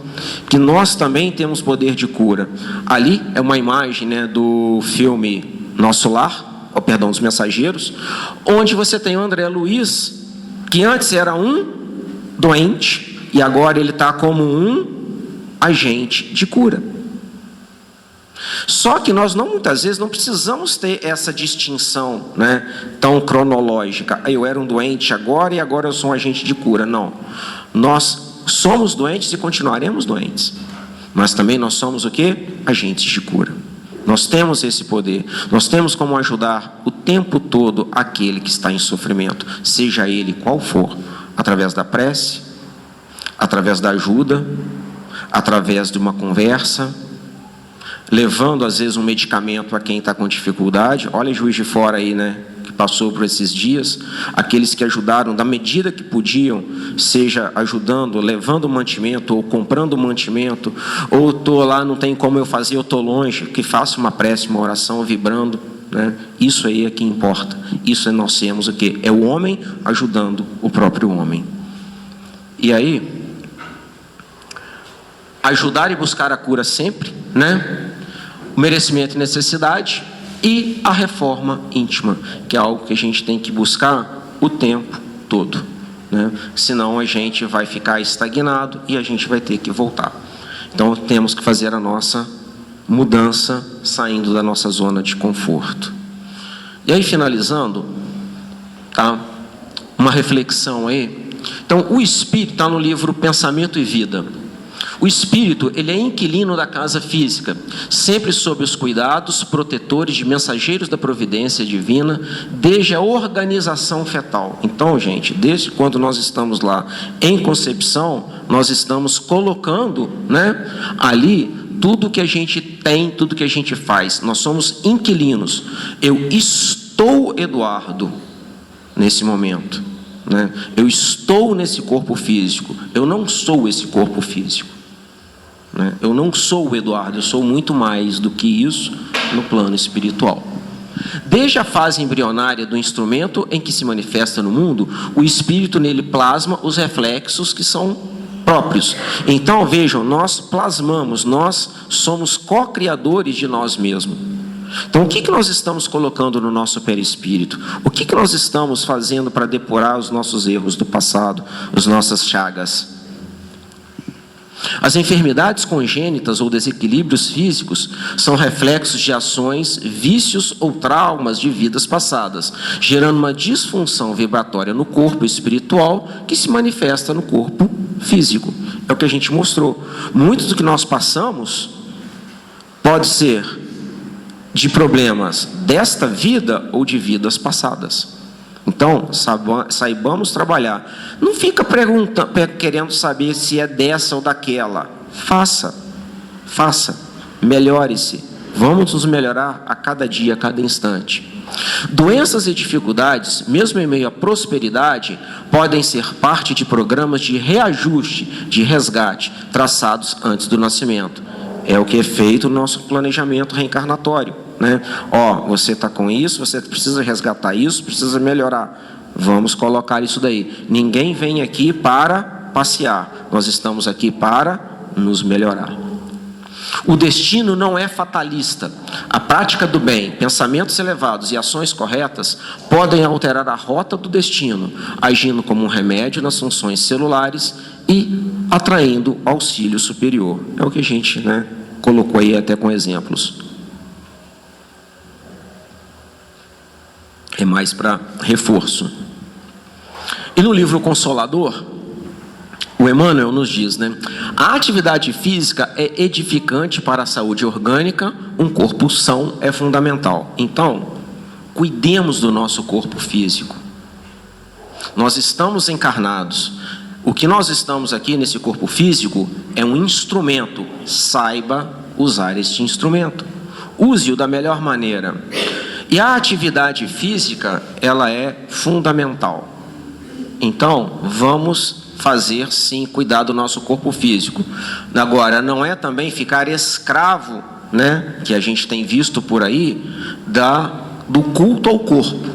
que nós também temos poder de cura. Ali é uma imagem, né, do filme Nosso Lar, dos Mensageiros, onde você tem o André Luiz, que antes era um doente, e agora ele está como um agente de cura. Só que nós muitas vezes não precisamos ter essa distinção, né, tão cronológica. Eu era um doente agora e agora eu sou um agente de cura. Não. Nós somos doentes e continuaremos doentes. Mas também nós somos o quê? Agentes de cura. Nós temos esse poder. Nós temos como ajudar o tempo todo aquele que está em sofrimento, seja ele qual for, através da prece, através da ajuda, através de uma conversa, levando às vezes um medicamento a quem está com dificuldade. Olha Juiz de Fora aí, né, que passou por esses dias, aqueles que ajudaram da medida que podiam, seja ajudando, levando mantimento, ou comprando mantimento, ou estou lá, não tem como eu fazer, eu estou longe, que faça uma prece, uma oração, vibrando, né? Isso aí é que importa. Isso é nós temos o quê? É o homem ajudando o próprio homem. E aí, ajudar e buscar a cura sempre, né? O merecimento e necessidade e a reforma íntima, que é algo que a gente tem que buscar o tempo todo, né? Senão a gente vai ficar estagnado e a gente vai ter que voltar. Então temos que fazer a nossa mudança saindo da nossa zona de conforto. E aí, finalizando, tá? Uma reflexão aí. Então, o Espírito está no livro Pensamento e Vida. O Espírito, ele é inquilino da casa física, sempre sob os cuidados protetores de mensageiros da providência divina, desde a organização fetal. Então, gente, desde quando nós estamos lá em concepção, nós estamos colocando, né, ali tudo que a gente tem, tudo que a gente faz. Nós somos inquilinos. Eu estou Eduardo nesse momento, né? Eu estou nesse corpo físico. Eu não sou esse corpo físico. Eu não sou o Eduardo, eu sou muito mais do que isso no plano espiritual. Desde a fase embrionária do instrumento em que se manifesta no mundo, o Espírito nele plasma os reflexos que são próprios. Então, vejam, nós plasmamos, nós somos co-criadores de nós mesmos. Então, o que nós estamos colocando no nosso perispírito? O que nós estamos fazendo para depurar os nossos erros do passado, as nossas chagas? As enfermidades congênitas ou desequilíbrios físicos são reflexos de ações, vícios ou traumas de vidas passadas, gerando uma disfunção vibratória no corpo espiritual que se manifesta no corpo físico. É o que a gente mostrou. Muito do que nós passamos pode ser de problemas desta vida ou de vidas passadas. Então, saibamos trabalhar. Não fica querendo saber se é dessa ou daquela. Faça, melhore-se. Vamos nos melhorar a cada dia, a cada instante. Doenças e dificuldades, mesmo em meio à prosperidade, podem ser parte de programas de reajuste, de resgate, traçados antes do nascimento. É o que é feito no nosso planejamento reencarnatório, né? Você está com isso, você precisa resgatar isso, precisa melhorar. Vamos colocar isso daí. Ninguém vem aqui para passear. Nós estamos aqui para nos melhorar. O destino não é fatalista. A prática do bem, pensamentos elevados e ações corretas podem alterar a rota do destino, agindo como um remédio nas funções celulares e atraindo auxílio superior. É o que a gente, né, colocou aí até com exemplos. É mais para reforço. E no livro Consolador, o Emmanuel nos diz, né? A atividade física é edificante para a saúde orgânica, um corpo são é fundamental. Então, cuidemos do nosso corpo físico. Nós estamos encarnados. O que nós estamos aqui nesse corpo físico é um instrumento. Saiba usar este instrumento. Use-o da melhor maneira. E a atividade física, ela é fundamental. Então, vamos fazer sim, cuidar do nosso corpo físico. Agora, não é também ficar escravo, né, que a gente tem visto por aí, do culto ao corpo,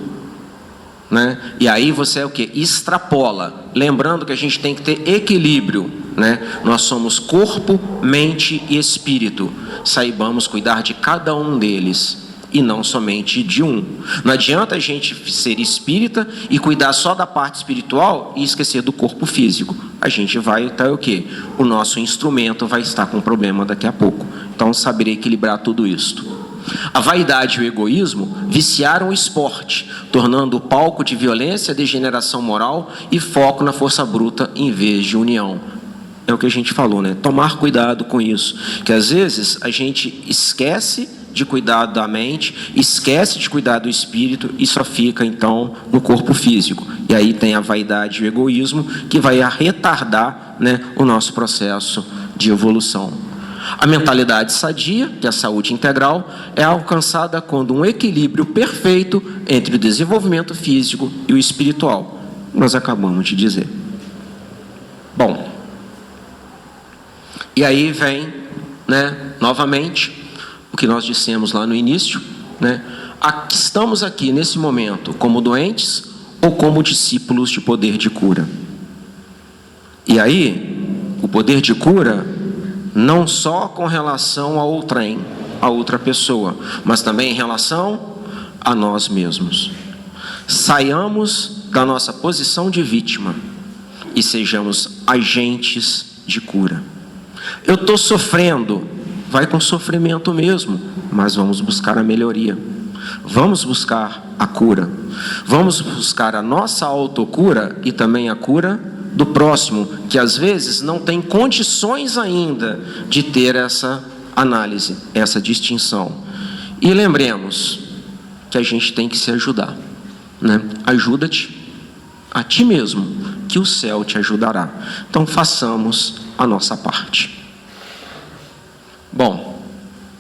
né? E aí você é o que? Extrapola. Lembrando que a gente tem que ter equilíbrio, né? Nós somos corpo, mente e espírito. Saibamos cuidar de cada um deles. e não somente de um. Não adianta a gente ser espírita e cuidar só da parte espiritual e esquecer do corpo físico. A gente vai estar o quê? O nosso instrumento vai estar com problema daqui a pouco. Então, saber equilibrar tudo isso. A vaidade e o egoísmo viciaram o esporte, tornando o palco de violência, degeneração moral e foco na força bruta em vez de união. É o que a gente falou, né? Tomar cuidado com isso, que às vezes a gente esquece de cuidar da mente, esquece de cuidar do espírito e só fica então no corpo físico. E aí tem a vaidade e o egoísmo que vai retardar, né, o nosso processo de evolução. A mentalidade sadia, que é a saúde integral, é alcançada quando um equilíbrio perfeito entre o desenvolvimento físico e o espiritual. Nós acabamos de dizer. Bom, e aí vem, né, novamente, o que nós dissemos lá no início, né? Estamos aqui nesse momento como doentes ou como discípulos de poder de cura. E aí, o poder de cura não só com relação ao outrem, a outra pessoa, mas também em relação a nós mesmos. Saiamos da nossa posição de vítima e sejamos agentes de cura. Eu estou sofrendo, vai com sofrimento mesmo, mas vamos buscar a melhoria. Vamos buscar a cura. Vamos buscar a nossa autocura e também a cura do próximo, que às vezes não tem condições ainda de ter essa análise, essa distinção. E lembremos que a gente tem que se ajudar, né? Ajuda-te a ti mesmo, que o céu te ajudará. Então façamos a nossa parte. Bom,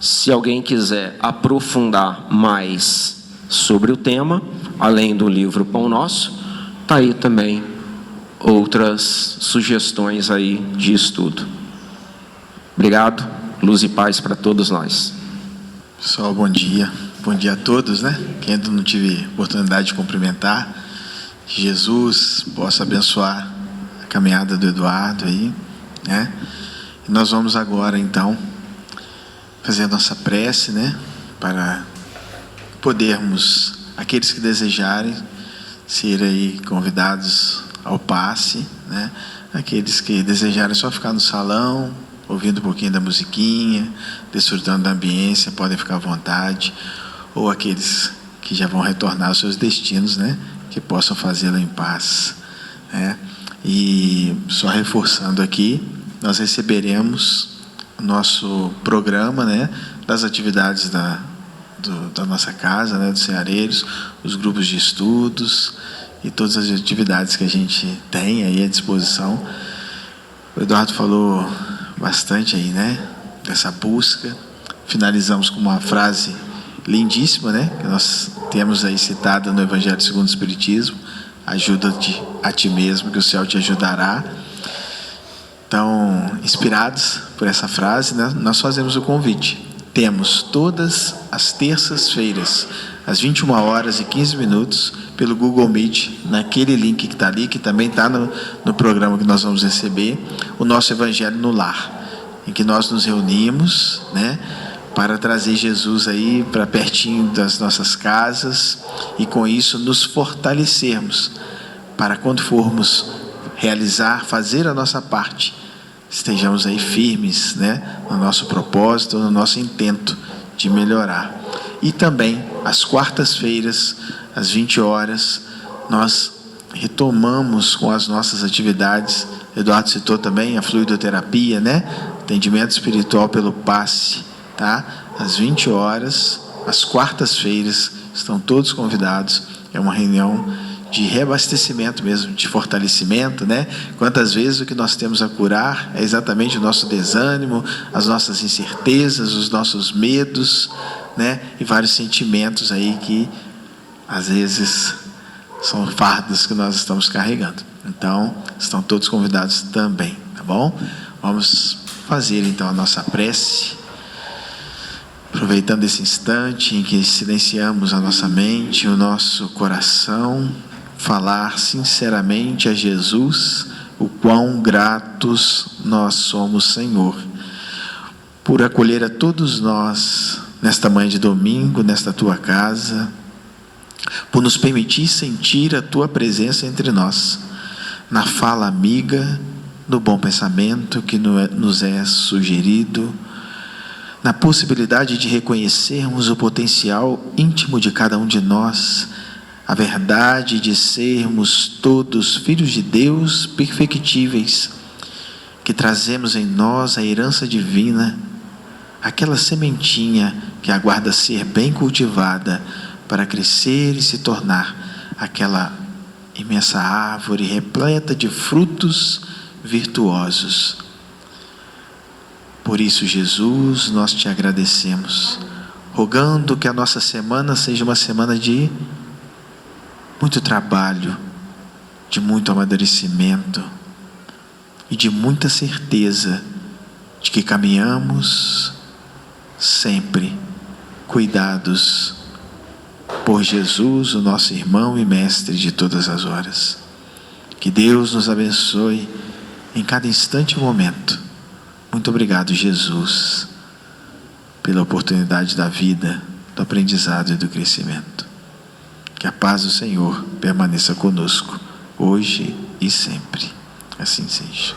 se alguém quiser aprofundar mais sobre o tema, além do livro Pão Nosso, está aí também outras sugestões aí de estudo. Obrigado, luz e paz para todos nós. Pessoal, bom dia. Bom dia a todos, né? Quem ainda não tive oportunidade de cumprimentar, que Jesus possa abençoar a caminhada do Eduardo aí, né? E nós vamos agora, então, fazer a nossa prece, né? Para podermos, aqueles que desejarem, ser aí convidados ao passe, né? Aqueles que desejarem só ficar no salão, ouvindo um pouquinho da musiquinha, desfrutando da ambiência, podem ficar à vontade, ou aqueles que já vão retornar aos seus destinos, né? Que possam fazê-lo em paz, né? E só reforçando aqui, nós receberemos o nosso programa, né? Das atividades da nossa casa, né? Dos ceareiros, os grupos de estudos e todas as atividades que a gente tem aí à disposição. O Eduardo falou bastante aí, né? Dessa busca. Finalizamos com uma frase lindíssima, né? Que nós temos aí citada no Evangelho segundo o Espiritismo: ajuda-te a ti mesmo, que o céu te ajudará. Então, inspirados por essa frase, né? Nós fazemos o convite. Temos todas as terças-feiras, às 21h15, pelo Google Meet, naquele link que está ali, que também está no programa que nós vamos receber, o nosso Evangelho no Lar, em que nós nos reunimos, né, para trazer Jesus aí para pertinho das nossas casas e com isso nos fortalecermos para quando formos fazer a nossa parte, estejamos aí firmes, né, no nosso propósito, no nosso intento de melhorar. E também, às quartas-feiras, às 20h, nós retomamos com as nossas atividades. Eduardo citou também a fluidoterapia, né? Atendimento espiritual pelo passe, tá? Às 20h, às quartas-feiras, estão todos convidados. É uma reunião de reabastecimento mesmo, de fortalecimento, né? Quantas vezes o que nós temos a curar é exatamente o nosso desânimo, as nossas incertezas, os nossos medos, né? E vários sentimentos aí que às vezes são fardos que nós estamos carregando. Então, estão todos convidados também, tá bom? Vamos fazer então a nossa prece, aproveitando esse instante em que silenciamos a nossa mente, o nosso coração, falar sinceramente a Jesus o quão gratos nós somos, Senhor, por acolher a todos nós nesta manhã de domingo, nesta tua casa, por nos permitir sentir a tua presença entre nós, na fala amiga, no bom pensamento que nos é sugerido, na possibilidade de reconhecermos o potencial íntimo de cada um de nós, a verdade de sermos todos filhos de Deus perfectíveis, que trazemos em nós a herança divina, aquela sementinha que aguarda ser bem cultivada para crescer e se tornar aquela imensa árvore repleta de frutos virtuosos. Por isso, Jesus, nós te agradecemos, rogando que a nossa semana seja uma semana de muito trabalho, de muito amadurecimento e de muita certeza de que caminhamos sempre cuidados por Jesus, o nosso irmão e mestre de todas as horas. Que Deus nos abençoe em cada instante e momento. Muito obrigado, Jesus, pela oportunidade da vida, do aprendizado e do crescimento. Que a paz do Senhor permaneça conosco, hoje e sempre. Assim seja.